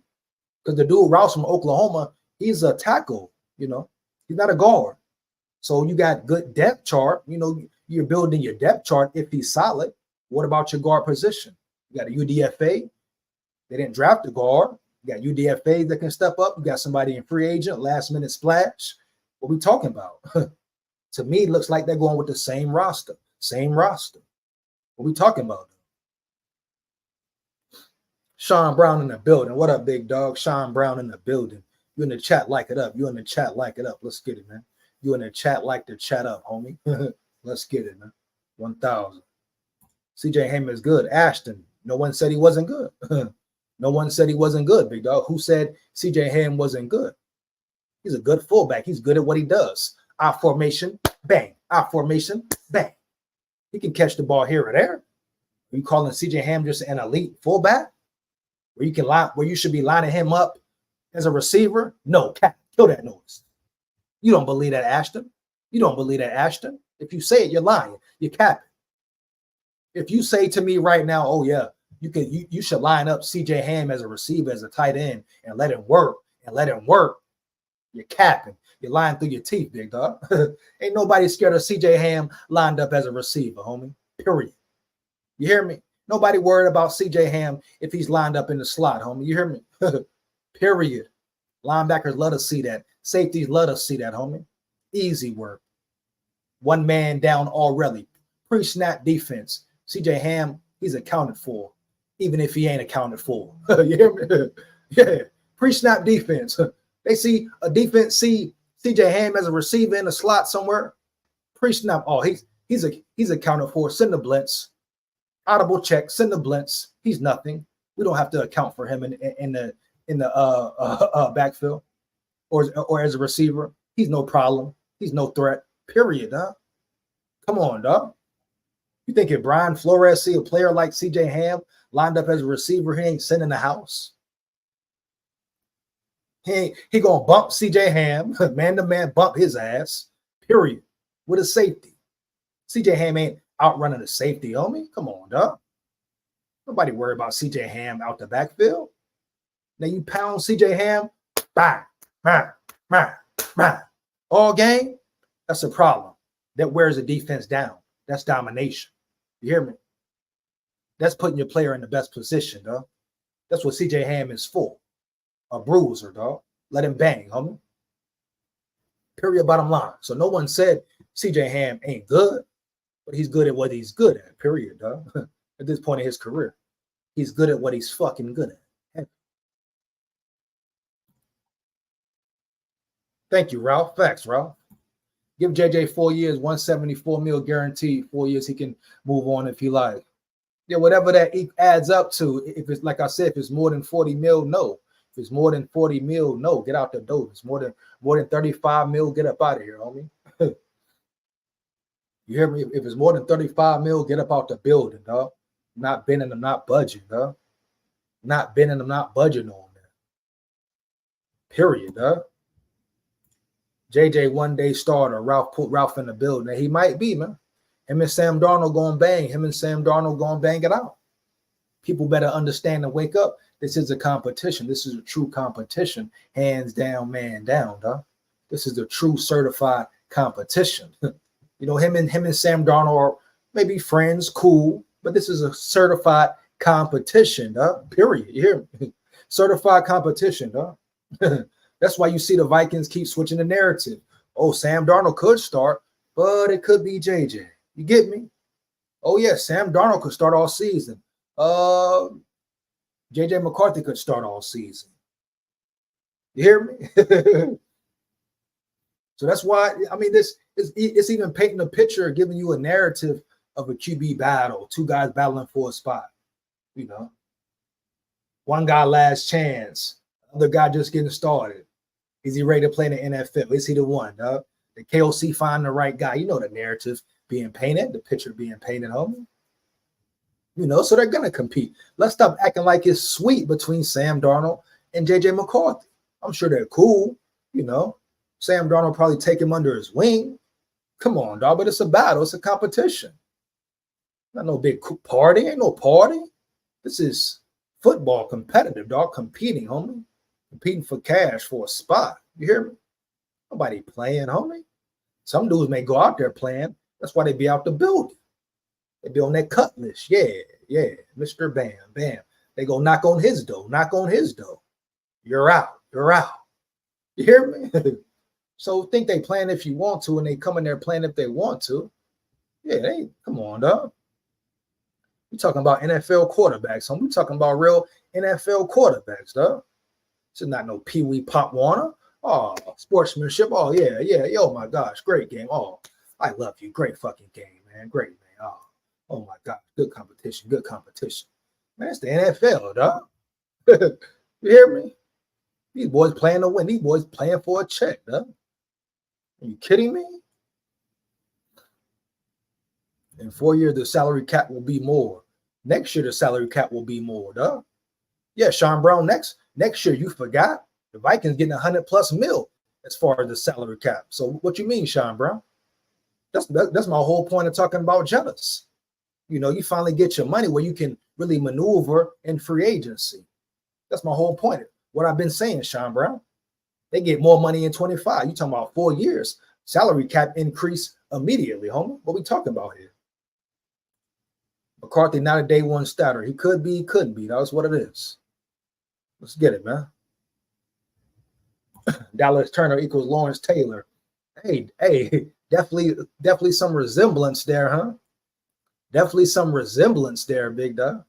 Because the dude Rouse from Oklahoma, he's a tackle, you know, he's not a guard. So you got good depth chart, you know, you're building your depth chart if he's solid. What about your guard position? You got a UDFA. They didn't draft a guard. You got UDFA that can step up. You got somebody in free agent, last minute splash. What we talking about? To me, it looks like they're going with the same roster. Same roster. What we talking about? Sean Brown in the building. What up, big dog? Sean Brown in the building. You in the chat, like it up. You in the chat, like it up. Let's get it, man. You in the chat, like the chat up, homie. Let's get it, man. 1,000. CJ Ham is good. Ashton. No one said he wasn't good. No one said he wasn't good, big dog. Who said CJ Ham wasn't good? He's a good fullback. He's good at what he does. I formation, bang. I formation, bang. He can catch the ball here or there. Are you calling CJ Ham just an elite fullback? Where you can line, where you should be lining him up as a receiver? No, kill that noise. You don't believe that, Ashton. You don't believe that, Ashton. If you say it, you're lying. You're capping. If you say to me right now, oh yeah, you should line up CJ Ham as a receiver, as a tight end, and let him work, you're capping. You're lying through your teeth, big dog. Ain't nobody scared of CJ Ham lined up as a receiver, homie. Period. You hear me? Nobody worried about CJ Ham if he's lined up in the slot, homie. You hear me? Period. Linebackers love to see that. Safeties love to see that, homie. Easy work. One man down already. Pre-snap defense. CJ Ham, he's accounted for, even if he ain't accounted for. You hear me? Yeah. Pre-snap defense. They see a defense, see CJ Ham as a receiver in the slot somewhere. Pre-snap. Oh, he's accounted for. Send the blitz. Audible check. Send the blitz. He's nothing. We don't have to account for him in the backfield or as a receiver. He's no problem. He's no threat. Period, huh? Come on, dog. You think if Brian Flores see a player like CJ Ham lined up as a receiver, he ain't sending the house? He gonna bump CJ Ham, man to man, bump his ass. Period. With a safety. CJ Ham ain't outrunning the safety, homie. Come on, dog. Nobody worry about CJ Ham out the backfield. Now you pound CJ Ham, bang, bang, bang, bang. All game. That's a problem. That wears the defense down. That's domination. You hear me? That's putting your player in the best position, dog. That's what CJ Ham is for. A bruiser, dog. Let him bang, homie. Period, bottom line. So no one said CJ Ham ain't good, but he's good at what he's good at, period, dog. At this point in his career. He's good at what he's fucking good at. Thank you, Ralph. Facts, Ralph. Give JJ 4 years, 174 mil guaranteed. 4 years, he can move on if he like. Yeah, whatever that adds up to. If it's like I said, if it's more than 40 mil, no. If it's more than 40 mil, no. Get out the door. If it's more than 35 mil, get up out of here, homie. You hear me? If it's more than 35 mil, get up out the building, dog. Not bending them, not budging, dog. Not bending them, not budging on that. Period, dog. JJ one day starter. Ralph put Ralph in the building. And he might be, man. Him and Sam Darnold going bang. Him and Sam Darnold going bang it out. People better understand and wake up. This is a competition. This is a true competition. Hands down, man down, dog. This is the true certified competition. You know, him and Sam Darnold are maybe friends, cool, but this is a certified competition, dog. Period. You hear me? Certified competition, dog. That's why you see the Vikings keep switching the narrative. Oh, Sam Darnold could start, but it could be JJ. You get me? Oh, yeah, Sam Darnold could start all season. JJ McCarthy could start all season. You hear me? So that's why, I mean, it's even painting a picture, giving you a narrative of a QB battle, two guys battling for a spot. You know, one guy last chance, other guy just getting started. Is he ready to play in the NFL? Is he the one, dog? The KOC find the right guy. You know the narrative being painted, the picture being painted, homie. You know, so they're going to compete. Let's stop acting like it's sweet between Sam Darnold and JJ McCarthy. I'm sure they're cool, you know. Sam Darnold probably take him under his wing. Come on, dog, but it's a battle. It's a competition. Not no big party. Ain't no party. This is football competitive, dog. Competing, homie. Competing for cash for a spot. You hear me? Nobody playing, homie. Some dudes may go out there playing. That's why they be out the building. They be on that cut list. Yeah, yeah. Mr. Bam, bam. They go knock on his door. Knock on his door. You're out. You're out. You hear me? So think they playing if you want to, and they come in there playing if they want to. Yeah, they come on, dog. We talking about NFL quarterbacks. We talking about real NFL quarterbacks, dog. This is not no Pee Wee Pop Warner. Oh, sportsmanship. Oh, yeah, yeah. Oh, my gosh. Great game. Oh, I love you. Great fucking game, man. Great, man. Oh my God. Good competition. Good competition. Man, it's the NFL, dog. You hear me? These boys playing to win. These boys playing for a check, dog. Are you kidding me? In 4 years, the salary cap will be more. Next year, the salary cap will be more, dog. Yeah, Sean Brown, next year, you forgot? The Vikings getting 100+ mil as far as the salary cap. So what you mean, Sean Brown? That's my whole point of talking about jealous. You know, you finally get your money where you can really maneuver in free agency. That's my whole point. What I've been saying, Sean Brown. They get more money in 25. You talking about 4 years. Salary cap increase immediately, homie. What we talking about here? McCarthy not a day one starter. He could be, he couldn't be. That's what it is. Let's get it, man. Dallas Turner equals Lawrence Taylor. Hey, definitely some resemblance there, huh? Definitely some resemblance there, big dog.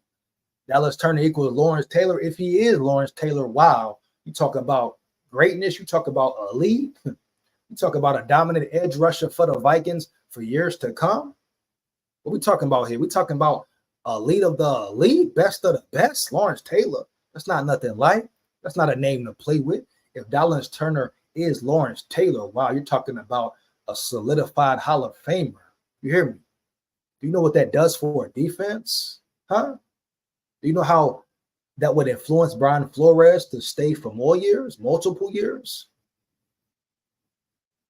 Dallas Turner equals Lawrence Taylor. If he is Lawrence Taylor, wow. You talk about greatness. You talk about elite. You talk about a dominant edge rusher for the Vikings for years to come. What we talking about here? We talking about elite of the elite, best of the best. Lawrence Taylor. That's not nothing light. That's not a name to play with. If Dallas Turner is Lawrence Taylor, wow, you're talking about a solidified Hall of Famer. You hear me? Do you know what that does for a defense? Huh? Do you know how that would influence Brian Flores to stay for more years, multiple years?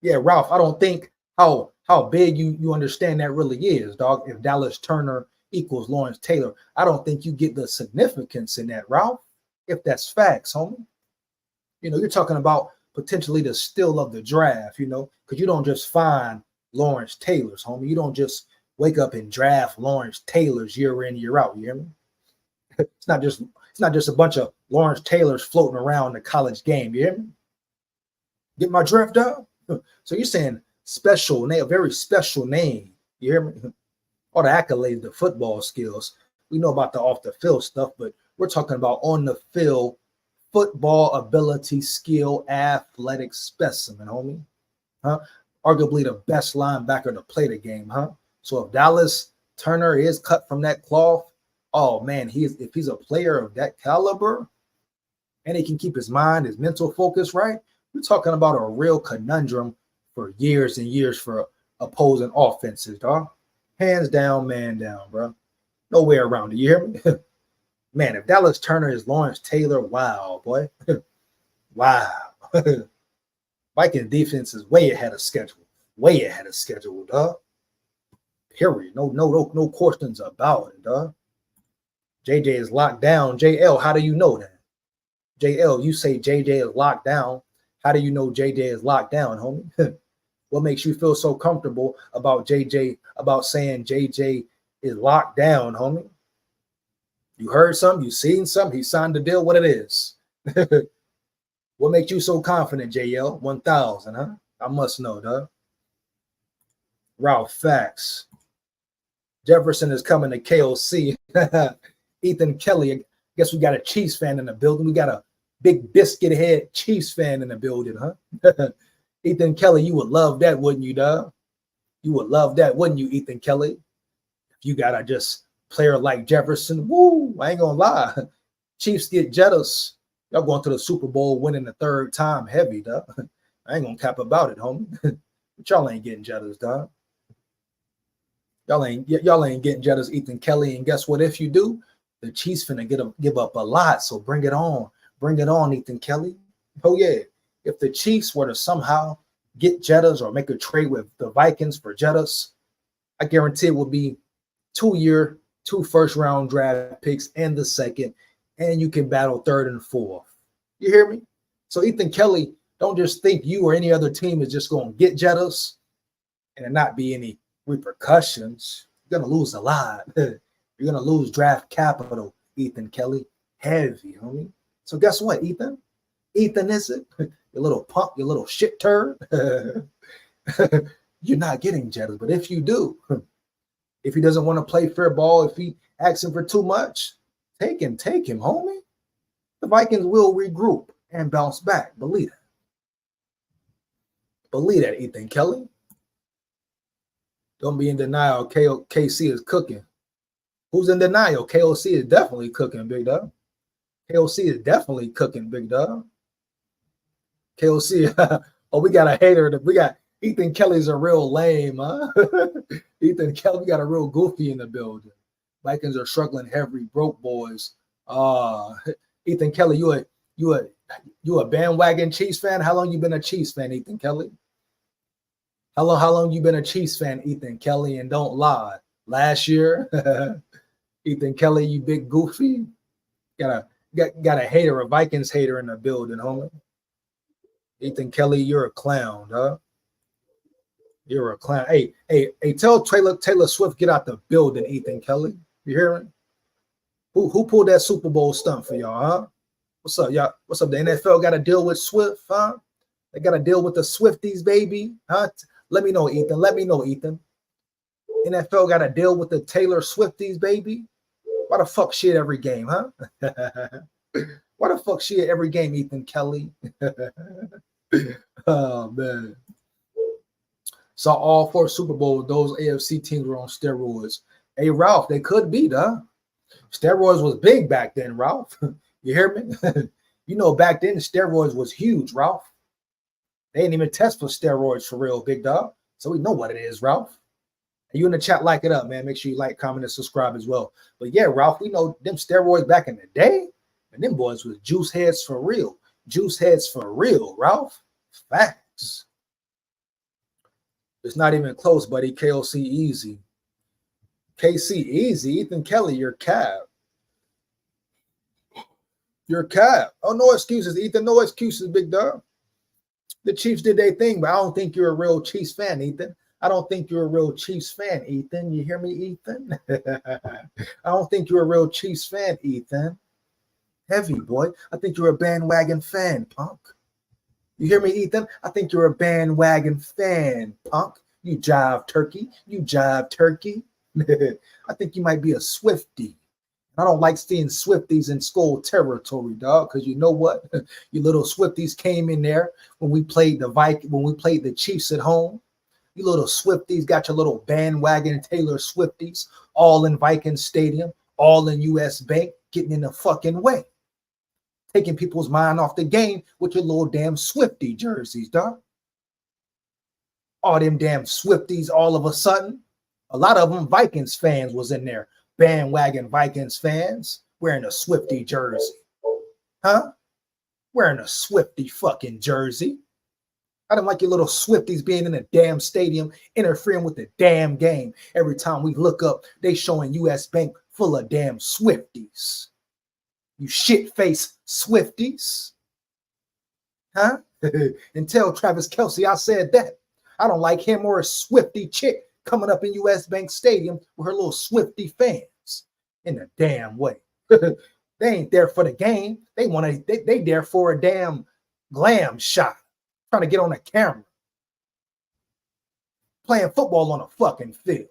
Yeah, Ralph, I don't think how big you understand that really is, dog. If Dallas Turner equals Lawrence Taylor, I don't think you get the significance in that, Ralph, if that's facts, homie. You know, you're talking about potentially the steal of the draft, you know, because you don't just find Lawrence Taylor's, homie. You don't just wake up and draft Lawrence Taylor's year in, year out. You hear me? It's not just a bunch of Lawrence Taylors floating around the college game. You hear me? Get my draft up. So you're saying special name, a very special name. You hear me? All the accolades, the football skills. We know about the off the field stuff, but we're talking about on the field football ability, skill, athletic specimen, homie. Huh? Arguably the best linebacker to play the game, huh? So if Dallas Turner is cut from that cloth, oh man, if he's a player of that caliber and he can keep his mind, his mental focus right, we're talking about a real conundrum for years and years for opposing offenses, dog. Hands down, man down, bro. No way around it. You hear me? Man, if Dallas Turner is Lawrence Taylor, wow, boy. Wow. Viking defense is way ahead of schedule. Way ahead of schedule, dog. Period. No questions about it, dog. JJ is locked down. JL, how do you know that? JL, you say JJ is locked down. How do you know JJ is locked down, homie? What makes you feel so comfortable about JJ, about saying JJ is locked down, homie? You heard something? You seen something? He signed the deal. What it is? What makes you so confident, JL? 1,000, huh? I must know, dog. Ralph, facts. Jefferson is coming to KOC. Ethan Kelly, I guess we got a Chiefs fan in the building. We got a big biscuit head Chiefs fan in the building, huh? Ethan Kelly, you would love that, wouldn't you, dog? You would love that, wouldn't you, Ethan Kelly? If you got a just player like Jefferson, woo, I ain't gonna lie. Chiefs get jealous. Y'all going to the Super Bowl winning the third time heavy, dog. I ain't gonna cap about it, homie. But y'all ain't getting jealous, dog. Y'all ain't getting jealous, Ethan Kelly. And guess what? If you do, the Chiefs finna give up a lot. So bring it on. Bring it on, Ethan Kelly. Oh, yeah. If the Chiefs were to somehow get Jettas or make a trade with the Vikings for Jettas, I guarantee it will be 2 year, 2 first-round draft picks and the second, and you can battle third and fourth. You hear me? So Ethan Kelly, don't just think you or any other team is just going to get Jettas and not be any repercussions. You're going to lose a lot. You're going to lose draft capital, Ethan Kelly. Heavy, homie. So guess what, Ethan? Ethan, is it? You little punk, you little shit turd. You're not getting Jettas. But if you do, if he doesn't want to play fair ball, if he asking for too much, take him, homie. The Vikings will regroup and bounce back. Believe it. Believe that, Ethan Kelly. Don't be in denial. KC is cooking. Who's in denial? KOC is definitely cooking, big dog. KOC is definitely cooking, big dog. KOC, oh, we got a hater. We got Ethan Kelly's a real lame, huh? Ethan Kelly, we got a real goofy in the building. Vikings are struggling heavy, broke boys. Ethan Kelly, you a bandwagon Chiefs fan? How long you been a Chiefs fan, Ethan Kelly? How long you been a Chiefs fan, Ethan Kelly? And don't lie. Last year, Ethan Kelly, you big goofy. Got a hater, a Vikings hater in the building, homie. Ethan Kelly, you're a clown, huh? You're a clown. Hey, tell Taylor Swift get out the building, Ethan Kelly. You hear me? Who pulled that Super Bowl stunt for y'all, huh? What's up, y'all? What's up? The NFL got to deal with Swift, huh? They got to deal with the Swifties, baby, huh? Let me know, Ethan. Let me know, Ethan. NFL got to deal with the Taylor Swifties, baby. Why the fuck she at every game, huh? Why the fuck she at every game, Ethan Kelly? Oh, man. Saw all 4 Super Bowls. Those AFC teams were on steroids. Hey, Ralph, they could be, huh? Steroids was big back then, Ralph. You hear me? You know, back then, steroids was huge, Ralph. They didn't even test for steroids for real, big dog. So we know what it is, Ralph. And you in the chat, like it up, man. Make sure you like, comment, and subscribe as well. But yeah, Ralph, we know them steroids back in the day. And them boys was juice heads for real. Juice heads for real, Ralph. Facts. It's not even close, buddy. KOC easy. KC easy. Ethan Kelly, you're cap. You're cap. Oh, no excuses, Ethan. No excuses, big dog. The Chiefs did their thing, but I don't think you're a real Chiefs fan, Ethan. I don't think you're a real Chiefs fan, Ethan. You hear me, Ethan? I don't think you're a real Chiefs fan, Ethan. Heavy, boy. I think you're a bandwagon fan, punk. You hear me, Ethan? I think you're a bandwagon fan, punk. You jive turkey. You jive turkey. I think you might be a Swiftie. I don't like seeing Swifties in Skull territory, dog, because you know what? You little Swifties came in there when we played the Viking, when we played the Chiefs at home. You little Swifties got your little bandwagon Taylor Swifties all in Viking Stadium, all in US Bank, getting in the fucking way. Taking people's mind off the game with your little damn Swiftie jerseys, dog. All them damn Swifties all of a sudden. A lot of them Vikings fans was in there. Bandwagon Vikings fans wearing a Swiftie jersey. Huh? Wearing a Swiftie fucking jersey. I don't like your little Swifties being in a damn stadium, interfering with the damn game. Every time we look up, they showing US Bank full of damn Swifties. You shit-faced Swifties. Huh? And tell Travis Kelce I said that. I don't like him or a Swiftie chick coming up in US Bank Stadium with her little Swiftie fans in a damn way. They ain't there for the game. They there for a damn glam shot. Trying to get on a camera. Playing football on a fucking field.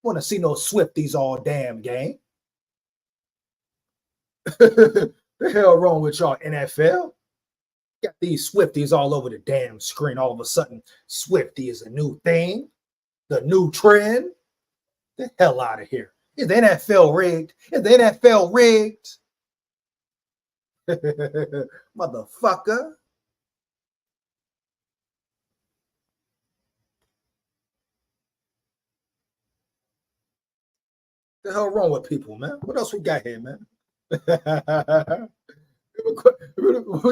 Want to see no Swifties all damn game. The hell wrong with y'all, NFL? Got these Swifties all over the damn screen. All of a sudden, Swiftie is a new thing. The new trend. The hell out of here. Is the NFL rigged? Is the NFL rigged? Motherfucker. The hell wrong with people, man? What else we got here, man? We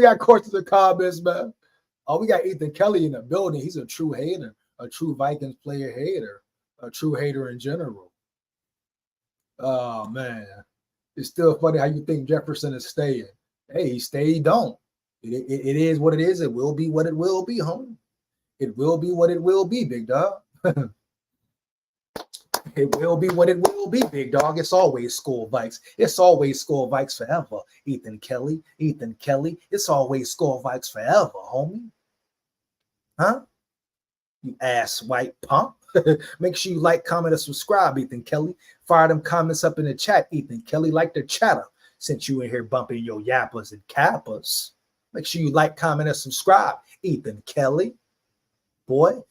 got questions and comments, man. Oh, we got Ethan Kelly in the building. He's a true hater, a true Vikings player hater, a true hater in general. Oh man, it's still funny how you think Jefferson is staying. Hey, he stayed. Don't. It is what it is. It will be what it will be, homie. It will be what it will be, big dog. It will be what it will be, big dog. It's always Skull Vikes. It's always Skull Vikes forever. Ethan Kelly. It's always Skull Vikes forever, homie. Huh? You ass white pump. Make sure you like, comment, and subscribe, Ethan Kelly. Fire them comments up in the chat, Ethan Kelly. Like the chatter since you in here bumping your yappas and kappas. Make sure you like, comment, and subscribe, Ethan Kelly. Boy.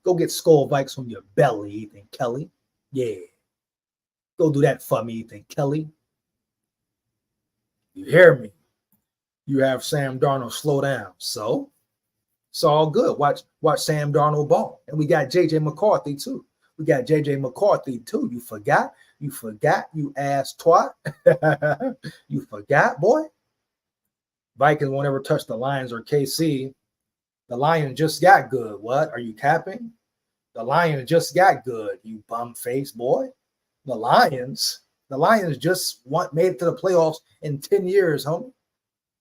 Go get Skull Vikes from your belly, Ethan Kelly. Yeah. Go do that for me, Ethan Kelly. You hear me? You have Sam Darnold slow down. So it's all good. Watch Sam Darnold ball. And we got JJ McCarthy too. You forgot? You ass twat. You forgot, boy? Vikings won't ever touch the Lions or KC. The Lions just got good. What? Are you capping? The Lions just got good, you bum face boy. The Lions just made it to the playoffs in 10 years, homie.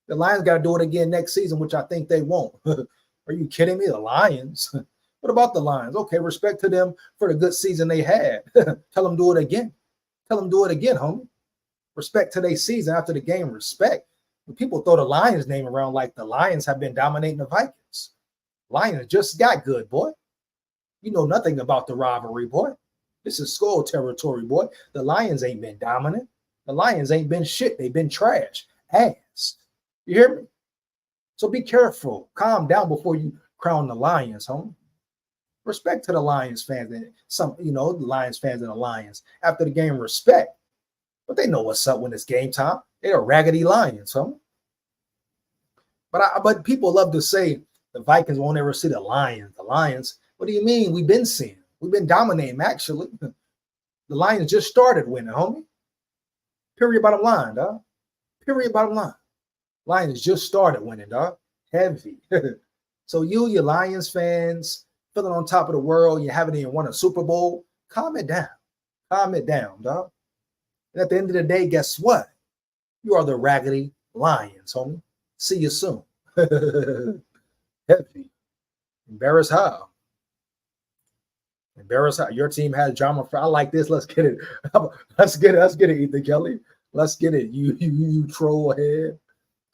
The Lions got to do it again next season, which I think they won't. Are you kidding me? The Lions? What about the Lions? Okay, respect to them for the good season they had. Tell them do it again. Homie. Respect to their season after the game. Respect. When people throw the Lions name around like the Lions have been dominating the Vikings. Lions just got good, boy. You know nothing about the rivalry, boy. This is Skull territory, boy. The Lions ain't been dominant. The Lions ain't been shit. They've been trash. Ass. You hear me? So be careful. Calm down before you crown the Lions, homie. Respect to the Lions fans and the Lions fans and the Lions. After the game, respect. But they know what's up when it's game time. They're raggedy Lions, homie. But people love to say the Vikings won't ever see the Lions. The Lions. What do you mean? We've been seeing. We've been dominating, actually. The Lions just started winning, homie. Period, bottom line, dog. Period, bottom line. Lions just started winning, dog. Heavy. So you Lions fans, feeling on top of the world, you haven't even won a Super Bowl, calm it down. Calm it down, dog. And at the end of the day, guess what? You are the raggedy Lions, homie. See you soon. Heavy. Embarrass how? Your team has drama. I like this. Let's get it. Let's get it, Ethan Kelly. Let's get it. You troll head.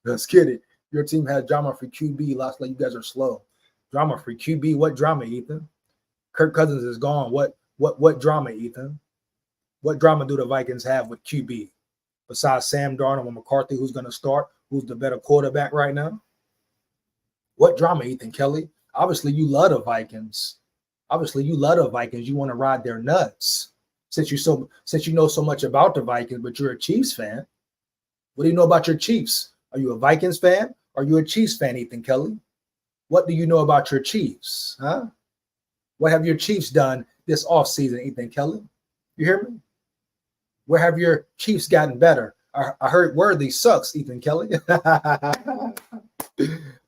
Let's get it. Your team has drama for QB. Last like you guys are slow. Drama for QB. What drama, Ethan? Kirk Cousins is gone. What drama, Ethan? What drama do the Vikings have with QB? Besides Sam Darnold and McCarthy, who's going to start? Who's the better quarterback right now? What drama, Ethan Kelly? Obviously, you love the Vikings. You want to ride their nuts. Since you know so much about the Vikings, but you're a Chiefs fan. What do you know about your Chiefs? Are you a Vikings fan? Or are you a Chiefs fan, Ethan Kelly? What do you know about your Chiefs? Huh? What have your Chiefs done this offseason, Ethan Kelly? You hear me? Where have your Chiefs gotten better? I heard Worthy sucks, Ethan Kelly.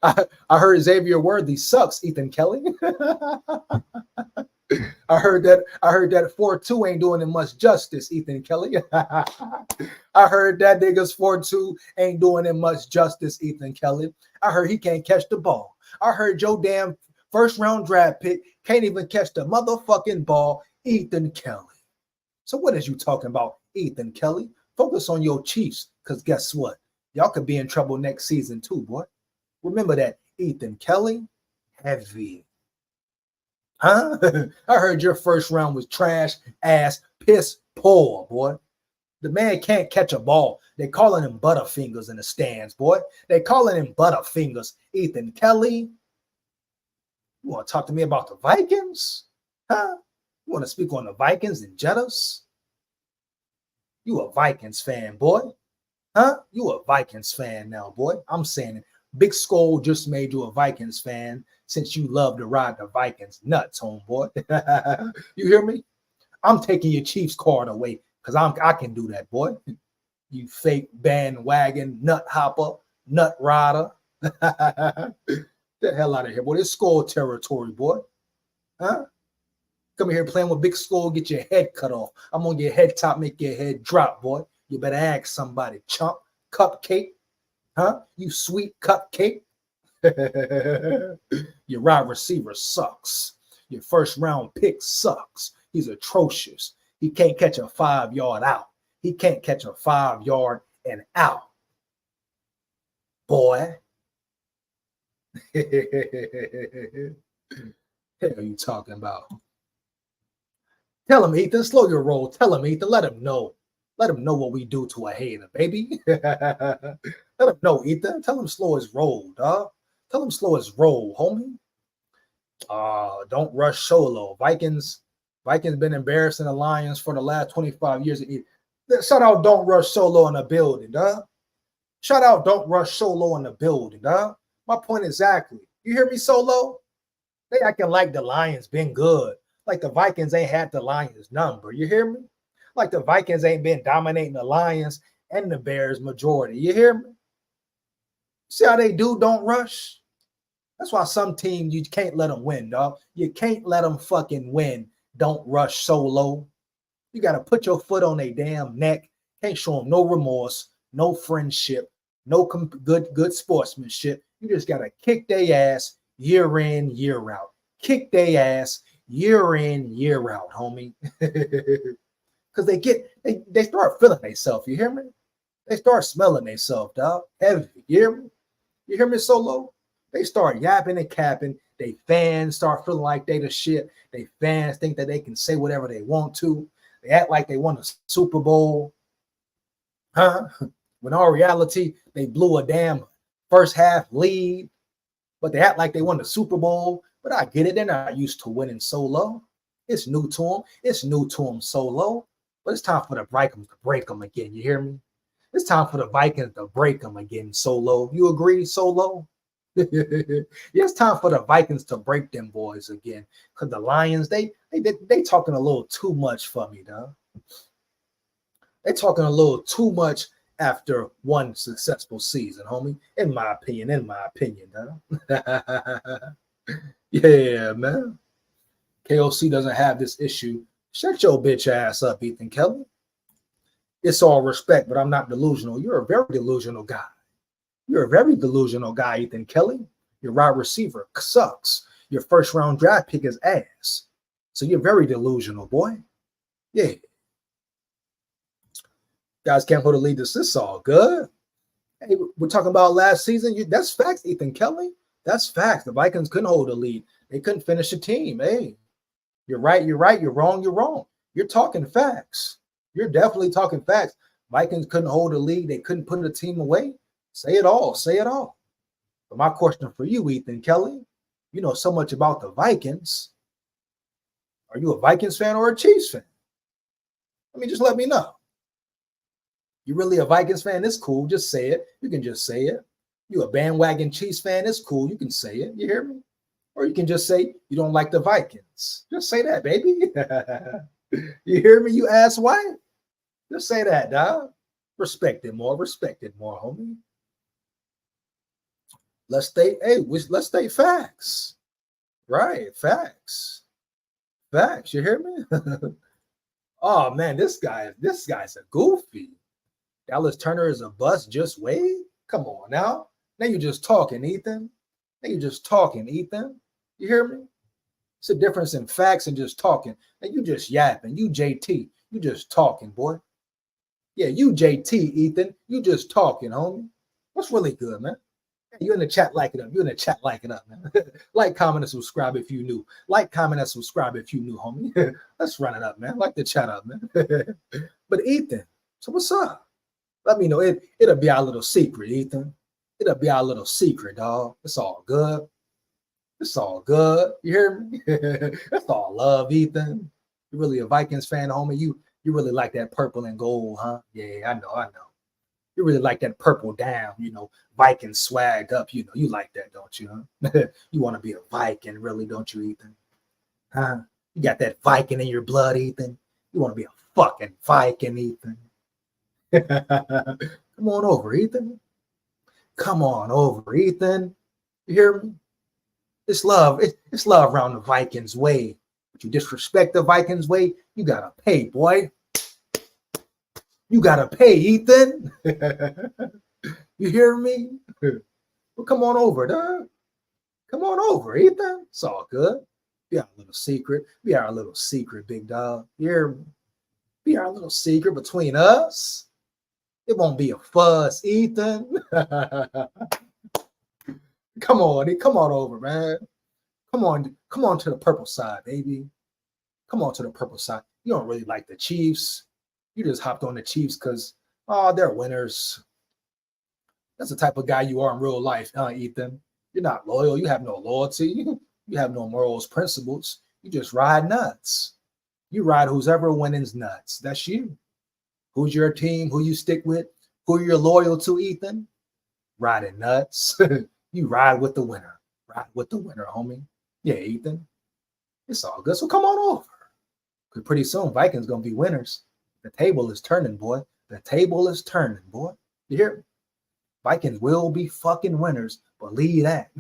I heard Xavier Worthy sucks, Ethan Kelly. I heard that 4-2 ain't doing him much justice, Ethan Kelly. I heard that nigga's 4-2 ain't doing him much justice, Ethan Kelly. I heard he can't catch the ball. I heard your damn first round draft pick can't even catch the motherfucking ball, Ethan Kelly. So what is you talking about, Ethan Kelly? Focus on your Chiefs, because guess what? Y'all could be in trouble next season too, boy. Remember that, Ethan Kelly. Heavy. Huh? I heard your first round was trash, ass, piss, poor, boy. The man can't catch a ball. They calling him Butterfingers in the stands, boy. They calling him Butterfingers. Ethan Kelly. You want to talk to me about the Vikings? Huh? You want to speak on the Vikings and Jettas? You a Vikings fan, boy. Huh? You a Vikings fan now, boy. I'm saying it. Big Skull just made you a Vikings fan since you love to ride the Vikings nuts, homeboy. You hear me? I'm taking your Chiefs card away because I can do that, boy. You fake bandwagon nut hopper, nut rider. The hell out of here, boy. It's Skull territory, boy. Huh? Come here playing with big skull, get your head cut off. I'm on your head top, make your head drop, boy. You better ask somebody, chump, cupcake, huh? You sweet cupcake. Your wide receiver sucks. Your first round pick sucks. He's atrocious. He can't catch a 5-yard out. He can't catch a 5-yard and out. Boy. Hell are you talking about? Tell him, Ethan, slow your roll. Tell him, Ethan, let him know. Let him know what we do to a hater, baby. Let him know, Ethan. Tell him slow his roll, dog. Tell him slow his roll, homie. Don't rush solo. Vikings been embarrassing the Lions for the last 25 years. Shout out, don't rush solo in the building, dog. Shout out, don't rush solo in the building, dog. My point exactly. You hear me, Solo? They acting like the Lions been good. Like the Vikings ain't had the Lions number. You hear me? Like the Vikings ain't been dominating the Lions and the Bears majority. You hear me? See how they do don't rush? That's why some teams, you can't let them win, dog. You can't let them fucking win. Don't rush Solo. You got to put your foot on their damn neck. Can't show them no remorse, no friendship, no good sportsmanship. You just got to kick their ass year in, year out. Kick their ass year in, year out, homie. Because they start feeling themselves. You hear me? They start smelling themselves, dog. Heavy. You hear me? You hear me, Solo? They start yapping and capping. They fans start feeling like they the shit. They fans think that they can say whatever they want to. They act like they won a Super Bowl. Huh? When all reality, they blew a damn first half lead. But they act like they won the Super Bowl. But I get it. They're not used to winning Solo. It's new to them. It's new to them, Solo. But it's time for the Vikings to break them again. You hear me? It's time for the Vikings to break them again, Solo. You agree, Solo? Yeah, it's time for the Vikings to break them boys again. Because the Lions, they talking a little too much for me, dog. They talking a little too much after one successful season, homie. In my opinion, dog. Yeah, man. KOC doesn't have this issue. Shut your bitch ass up, Ethan Kelly. It's all respect, but I'm not delusional. You're a very delusional guy. You're a very delusional guy, Ethan Kelly. Your wide receiver sucks. Your first round draft pick is ass. So you're very delusional, boy. Yeah. Guys can't hold a lead. This is all good. Hey, we're talking about last season. That's facts, Ethan Kelly. That's facts. The Vikings couldn't hold a lead. They couldn't finish a team. Hey, you're right. You're right. You're wrong. You're wrong. You're talking facts. You're definitely talking facts. Vikings couldn't hold a lead. They couldn't put a team away. Say it all. Say it all. But my question for you, Ethan Kelly, you know so much about the Vikings. Are you a Vikings fan or a Chiefs fan? I mean, just let me know. You really a Vikings fan? It's cool. Just say it. You can just say it. You a bandwagon Chiefs fan? It's cool. You can say it. You hear me? Or you can just say you don't like the Vikings. Just say that, baby. You hear me, you ass white? Just say that, dog. Respect it more, homie. Let's stay facts. Right, facts. Facts, you hear me? Oh man, this guy's a goofy. Dallas Turner is a bust, just wait. Come on now. Now you're just talking, Ethan. You hear me? It's a difference in facts and just talking. And you just yapping. You JT. You just talking, boy. Yeah, you JT, Ethan. You just talking, homie. What's really good, man? You in the chat, like it up. Man. Like, comment, and subscribe if you new. Homie. Let's run it up, man. Like the chat up, man. But Ethan, so what's up? Let me know. It'll be our little secret, Ethan. It'll be our little secret, dog. It's all good. You hear me? That's all love, Ethan. You really a Vikings fan, homie? You really like that purple and gold, huh? Yeah, I know. You really like that purple down, Viking swag up, you like that, don't you, huh? You want to be a Viking, really, don't you, Ethan? Huh? You got that Viking in your blood, Ethan? You want to be a fucking Viking, Ethan? Come on over, Ethan. You hear me? It's love. It's love around the Vikings way. But you disrespect the Vikings way, you gotta pay, boy. You gotta pay, Ethan. You hear me? Well, come on over, dog. Come on over, Ethan. It's all good. Be our little secret. Be our little secret, big dog. You hear me? Be our little secret between us. It won't be a fuss, Ethan. Come on over, man. Come on to the purple side, baby. Come on to the purple side. You don't really like the Chiefs. You just hopped on the Chiefs because, they're winners. That's the type of guy you are in real life, Ethan? You're not loyal. You have no loyalty. You have no morals, principles. You just ride nuts. You ride who's ever winning's nuts. That's you. Who's your team? Who you stick with? Who you're loyal to, Ethan? Riding nuts. You ride with the winner. Ride with the winner, homie. Yeah, Ethan. It's all good. So come on over. Because pretty soon, Vikings going to be winners. The table is turning, boy. The table is turning, boy. You hear me? Vikings will be fucking winners. Believe that.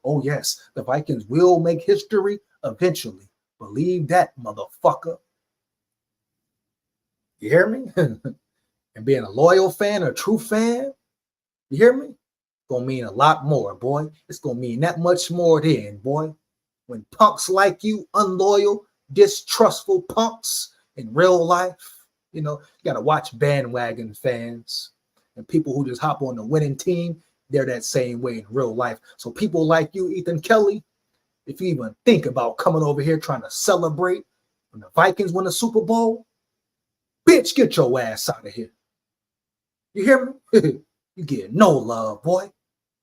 Oh, yes. The Vikings will make history eventually. Believe that, motherfucker. You hear me? And being a loyal fan, a true fan, you hear me? Gonna mean a lot more, boy. It's gonna mean that much more then, boy. When punks like you, unloyal, distrustful punks in real life, you gotta watch bandwagon fans and people who just hop on the winning team. They're that same way in real life. So people like you, Ethan Kelly, if you even think about coming over here trying to celebrate when the Vikings win the Super Bowl, bitch, get your ass out of here. You hear me? You get no love, boy.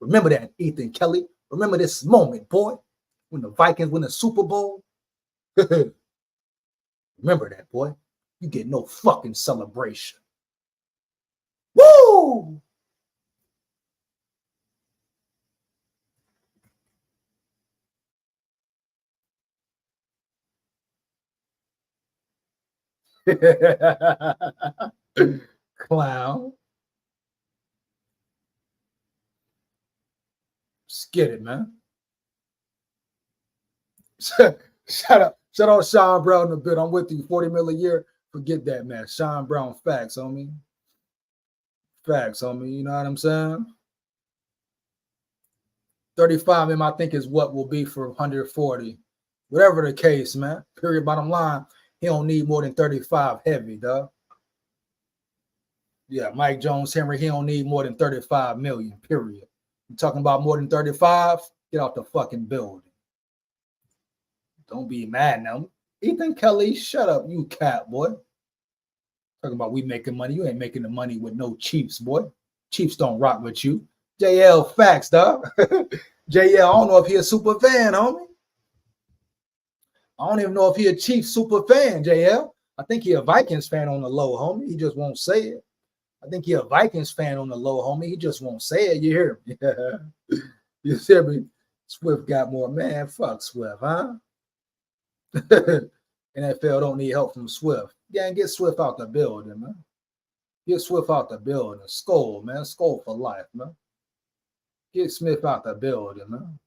Remember that, Ethan Kelly. Remember this moment, boy, when the Vikings win the Super Bowl. Remember that, boy. You get no fucking celebration. Woo! Clown. Just get it, man. Shout out Sean Brown a bit. I'm with you. 40 mil a year. Forget that, man. Sean Brown, facts, homie. Facts, homie. You know what I'm saying? 35 him, I think, is what will be for 140. Whatever the case, man. Period. Bottom line, he don't need more than 35 heavy, dog. Yeah, Mike Jones, Henry, he don't need more than 35 million, period. You talking about more than 35? Get out the fucking building. Don't be mad now. Ethan Kelly, shut up, you cat, boy. Talking about we making money. You ain't making the money with no Chiefs, boy. Chiefs don't rock with you. JL, facts, dog. JL, I don't know if he a super fan, homie. I don't even know if he a Chiefs super fan, JL. I think he a Vikings fan on the low, homie. He just won't say it. I think he a Vikings fan on the low, homie. He just won't say it. You hear me? You hear me? Swift got more. Man, fuck Swift, huh? NFL don't need help from Swift. Yeah, and get Swift out the building, man. Get Swift out the building. Skull, man. Skull for life, man. Get Smith out the building, man.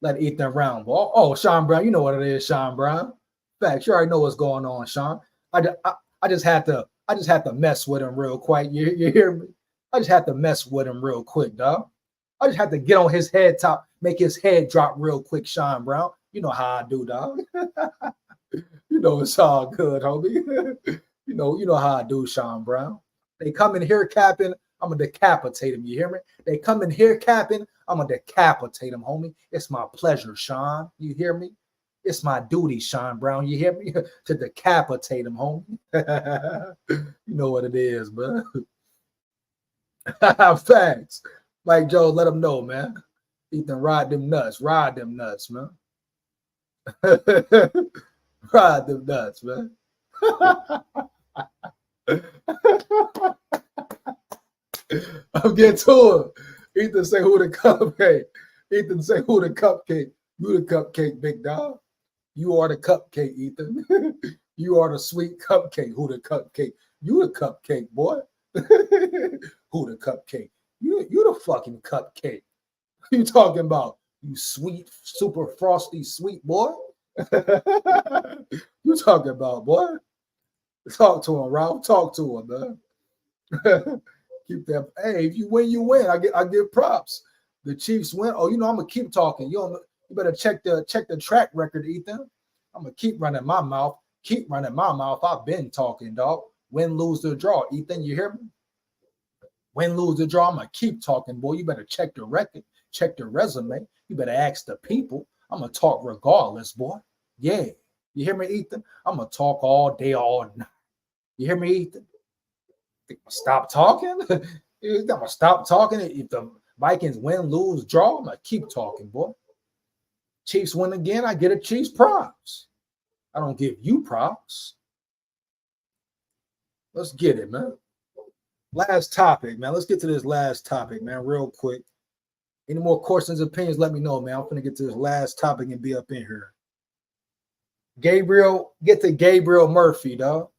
Let Ethan round ball. Oh, Sean Brown, you know what it is, Sean Brown. Facts, you already know what's going on, Sean. I just had to mess with him real quick. You hear me? I just had to mess with him real quick, dog. I just had to get on his head top, make his head drop real quick, Sean Brown. You know how I do, dog. You know it's all good, homie. You know how I do, Sean Brown. They come in here capping, I'm gonna decapitate him. You hear me? They come in here capping, I'm gonna decapitate him, homie. It's my pleasure, Sean. You hear me? It's my duty, Sean Brown. You hear me? To decapitate him, homie. You know what it is, man. Facts. Mike Joe, let him know, man. Ethan, ride them nuts. Ride them nuts, man. Ride them nuts, man. I'm getting to it. Ethan say who the cupcake. Ethan say who the cupcake. You the cupcake, big dog. You are the cupcake, Ethan. You are the sweet cupcake. Who the cupcake? You the cupcake, boy. Who the cupcake? You the fucking cupcake. Who you talking about? You sweet, super frosty, sweet boy. You talking about, boy? Talk to him, Ralph. Talk to him, man. Keep that. Hey, if you win, you win. I give props. The Chiefs win. Oh, I'm gonna keep talking. You better check the track record, Ethan. I'm gonna keep running my mouth. Keep running my mouth. I've been talking, dog. Win, lose, or draw. Ethan, you hear me? Win, lose, or draw. I'm gonna keep talking, boy. You better check the record, check the resume. You better ask the people. I'm gonna talk regardless, boy. Yeah. You hear me, Ethan? I'm gonna talk all day, all night. You hear me, Ethan? Stop talking? I'm gonna stop talking. If the Vikings win, lose, draw, I'm gonna keep talking, boy. Chiefs win again, I get a Chiefs props. I don't give you props. Let's get it, man. Last topic, man. Let's get to this last topic, man, real quick. Any more questions, opinions, let me know, man. I'm gonna get to this last topic and be up in here. Get to Gabriel Murphy, dog.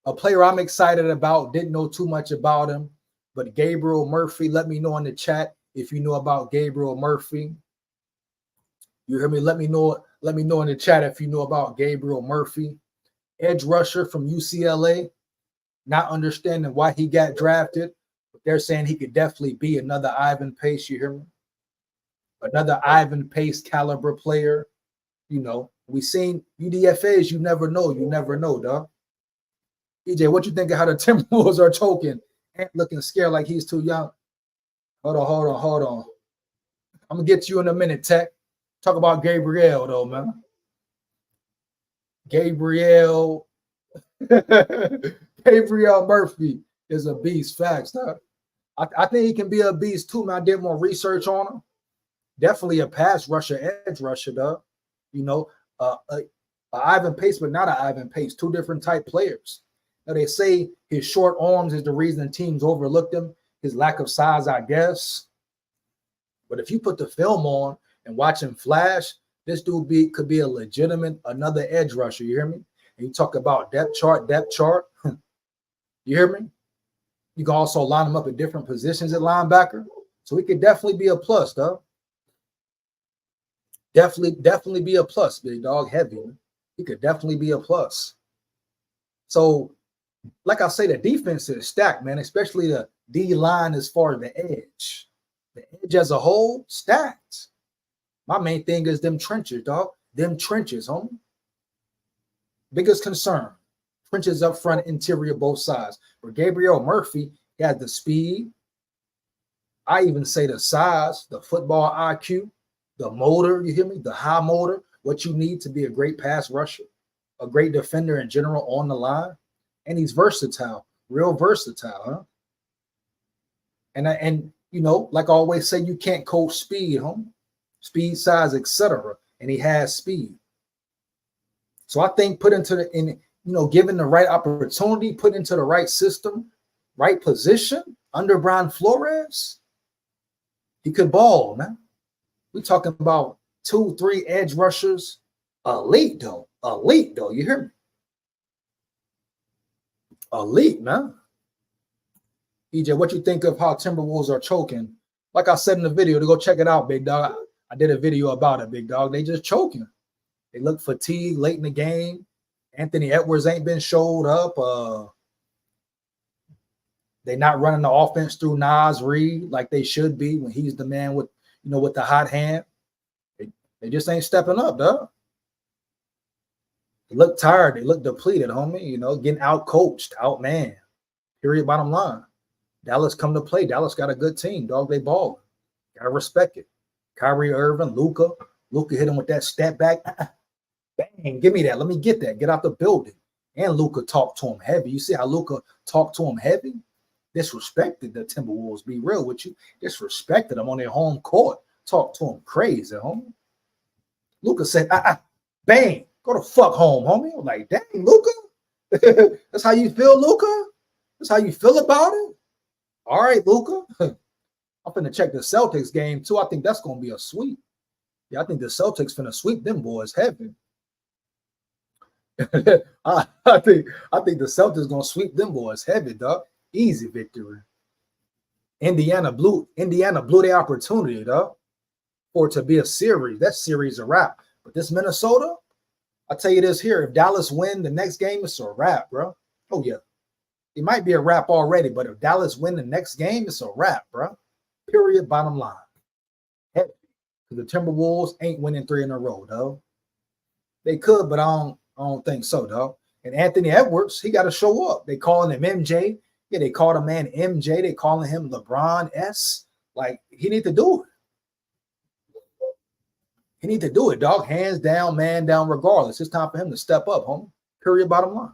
A player I'm excited about. Didn't know too much about him, but Gabriel Murphy, let me know in the chat if you know about Gabriel Murphy. You hear me? Let me know in the chat if you know about Gabriel Murphy. Edge rusher from UCLA. Not understanding why he got drafted, but they're saying he could definitely be another Ivan Pace. You hear me? Another Ivan Pace caliber player. We seen UDFAs. You never know, dog. EJ, what you think of how the Timberwolves are choking? Ant looking scared like he's too young. Hold on. I'm gonna get to you in a minute, Tech. Talk about Gabriel, though, man. Gabriel Murphy is a beast. Facts, dog. I think he can be a beast too, man. I did more research on him. Definitely a pass rusher, edge rusher, dog. Ivan Pace, but not an Ivan Pace. Two different type players. Now, they say his short arms is the reason teams overlooked him. His lack of size, I guess. But if you put the film on and watch him flash, this dude could be a legitimate another edge rusher. You hear me? And you talk about depth chart. You hear me? You can also line him up at different positions at linebacker. So he could definitely be a plus, dog. Definitely be a plus, big dog. Heavy. He could definitely be a plus. So, like I say, the defense is stacked, man, especially the D line as far as the edge. The edge as a whole, stacked. My main thing is them trenches, dog. Them trenches, homie. Biggest concern. Trenches up front, interior, both sides. For Gabriel Murphy, he has the speed. I even say the size, the football IQ, the motor, you hear me? The high motor, what you need to be a great pass rusher, a great defender in general on the line. And he's versatile, real versatile, huh? And like I always say, you can't coach speed, homie. Speed, size, etc. And he has speed. So I think given the right opportunity, put into the right system, right position under Brian Flores, he could ball, man. We're talking about 2-3 edge rushers. Elite, though. You hear me? Elite, man. EJ, what you think of how Timberwolves are choking? Like I said in the video, to go check it out, big dog. I did a video about it, big dog. They just choking. They look fatigued late in the game. Anthony Edwards ain't been showed up. They're not running the offense through Nas Reed like they should be when he's the man with the hot hand. They just ain't stepping up, dog. They look tired. They look depleted, homie. Getting out-coached, out-man. Period, bottom line. Dallas come to play. Dallas got a good team, dog. They ball. Gotta respect it. Kyrie Irving, Luka. Luka hit him with that step back. Bang, give me that. Let me get that. Get out the building. And Luka talked to him heavy. You see how Luka talked to him heavy? Disrespected the Timberwolves. Be real with you. Disrespected them on their home court. Talked to him crazy, homie. Luka said, bang, go the fuck home, homie. I'm like, dang, Luka. That's how you feel, Luka? That's how you feel about it? All right, Luka. I'm finna check the Celtics game, too. I think that's going to be a sweep. Yeah, I think the Celtics finna sweep them boys heavy. I think the Celtics going to sweep them boys heavy, dog. Easy victory. Indiana blew their opportunity, dog. for it to be a series. That series a wrap. But this Minnesota, I'll tell you this here. If Dallas win the next game, it's a wrap, bro. Oh, yeah. It might be a wrap already, but if Dallas win the next game, it's a wrap, bro. Period, bottom line. Because the Timberwolves ain't winning 3 in a row, though. They could, but I don't think so, though. And Anthony Edwards, he got to show up. They calling him MJ. Yeah, they called a man MJ. They calling him LeBron S. Like, he need to do it. He need to do it, dog. Hands down, man down, regardless. It's time for him to step up, homie. Period, bottom line.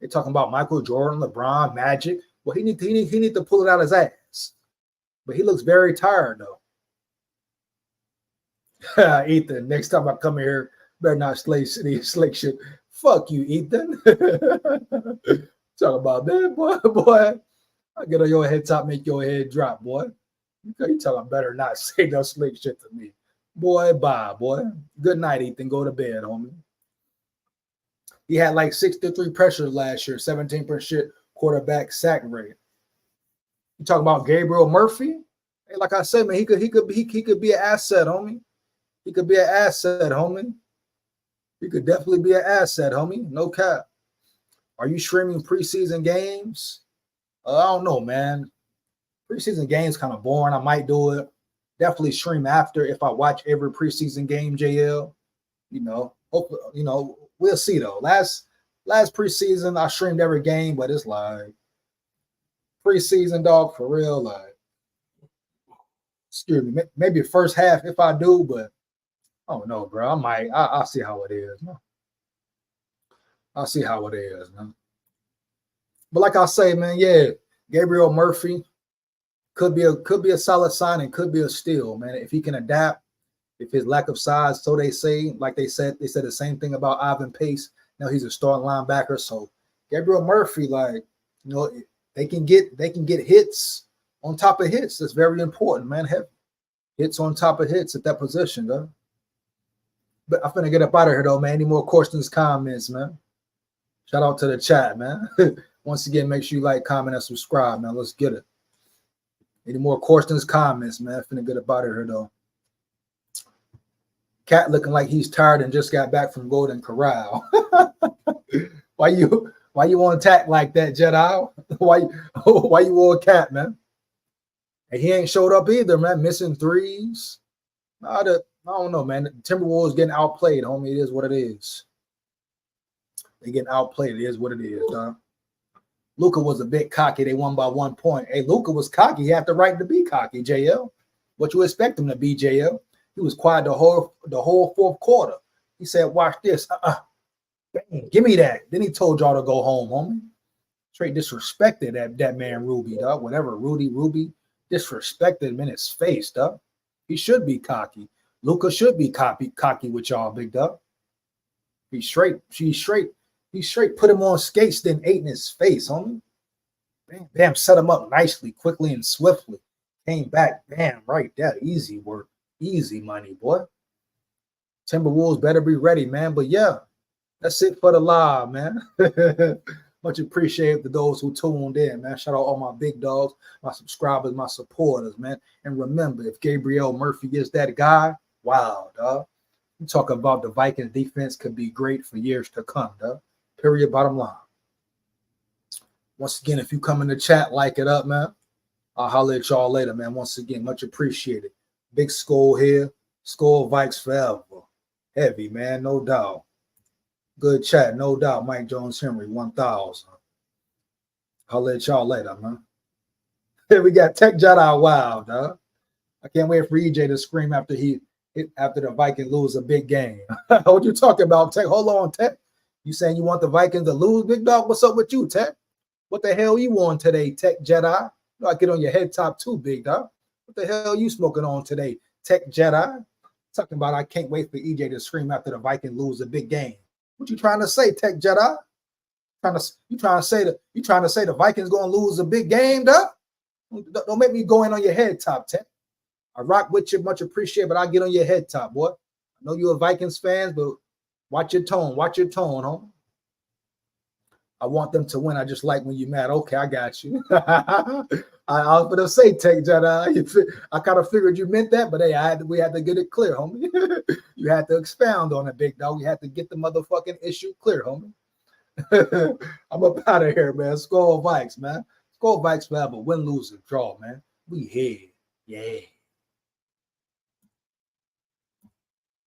They're talking about Michael Jordan, LeBron, Magic. Well, he need to pull it out his ass. But he looks very tired, though. Ethan, next time I come here, better not slick shit. Fuck you, Ethan. Talk about that, boy. I get on your head top, make your head drop, boy. You talking better not say no slick shit to me. Boy, bye, boy. Good night, Ethan. Go to bed, homie. He had like 63 pressures last year, 17% quarterback sack rate. You talking about Gabriel Murphy? Hey, like I said, man, he could be an asset, homie. He could be an asset, homie. He could definitely be an asset, homie. No cap. Are you streaming preseason games? I don't know, man. Preseason games kind of boring. I might do it. Definitely stream after if I watch every preseason game, JL. Hopefully, we'll see though. Last preseason, I streamed every game, but it's like preseason, dog, for real. Like, excuse me, maybe first half if I do, but I don't know, bro. I'll see how it is, man. I'll see how it is, man. But like I say, man, yeah, Gabriel Murphy could be a solid signing, could be a steal, man. If he can adapt, if his lack of size, so they say, like they said the same thing about Ivan Pace. Now he's a starting linebacker. So Gabriel Murphy, like, they can get hits on top of hits. That's very important, man. Have hits on top of hits at that position, though. But I'm finna get up out of here, though, man. Any more questions, comments, man? Shout out to the chat, man. Once again, make sure you like, comment, and subscribe, man. Let's get it. Any more questions, comments, man? I'm finna get up out of here, though. Cat looking like he's tired and just got back from Golden Corral. Why you want to attack like that, Jedi? Why you want Cat, man? And he ain't showed up either, man. Missing threes. I don't know, man. The Timberwolves getting outplayed, homie. It is what it is. They getting outplayed. It is what it is, dog. Luka was a bit cocky. They won by 1 point. Hey, Luka was cocky. He had the right to be cocky, JL. What you expect him to be, JL? He was quiet the whole fourth quarter. He said, watch this. Bang, give me that. Then he told y'all to go home, homie. Straight disrespected that man Ruby, dog. Whatever, Ruby disrespected him in his face, dog. He should be cocky. Luka should be cocky with y'all, big dog. He straight put him on skates, then ate in his face, homie. Bam, set him up nicely, quickly, and swiftly. Came back, bam, right there. Easy work. Easy money, boy. Timberwolves better be ready, man. But yeah, that's it for the live, man. Much appreciated to those who tuned in, man. Shout out all my big dogs, my subscribers, my supporters, man. And remember, if Gabriel Murphy is that guy, wow, dog. You talk about the Vikings defense could be great for years to come, dog. Period, bottom line. Once again, if you come in the chat, like it up, man. I'll holler at y'all later, man. Once again, much appreciated. Big skull here. Skull Vikes forever. Heavy, man, no doubt. Good chat, no doubt. Mike Jones Henry, 1000. I'll at y'all later, man. We got Tech Jedi Wild, dog. I can't wait for EJ to scream after the Vikings lose a big game. What you talking about, Tech? Hold on, Tech. You saying you want the Vikings to lose, big dog? What's up with you, Tech? What the hell you on today, Tech Jedi? I get on your head top too, big dog. What the hell you smoking on today, Tech Jedi? Talking about I can't wait for EJ to scream after the Vikings lose a big game. What you trying to say, Tech Jedi? You trying to say the Vikings gonna lose a big game, dog? Don't make me go in on your head top, Tech. I rock with you, much appreciated, but I get on your head top, boy. I know you're a Vikings fan, but watch your tone, homie. I want them to win. I just like when you're mad. Okay, I got you. I was gonna say take Jedi. I kind of figured you meant that, but hey, we had to get it clear, homie. You had to expound on it, big dog. We had to get the motherfucking issue clear, homie. I'm up out of here, man. Skol Vikes, man. Skol Vikes, man. But win, lose, or draw, man. We here. Yeah.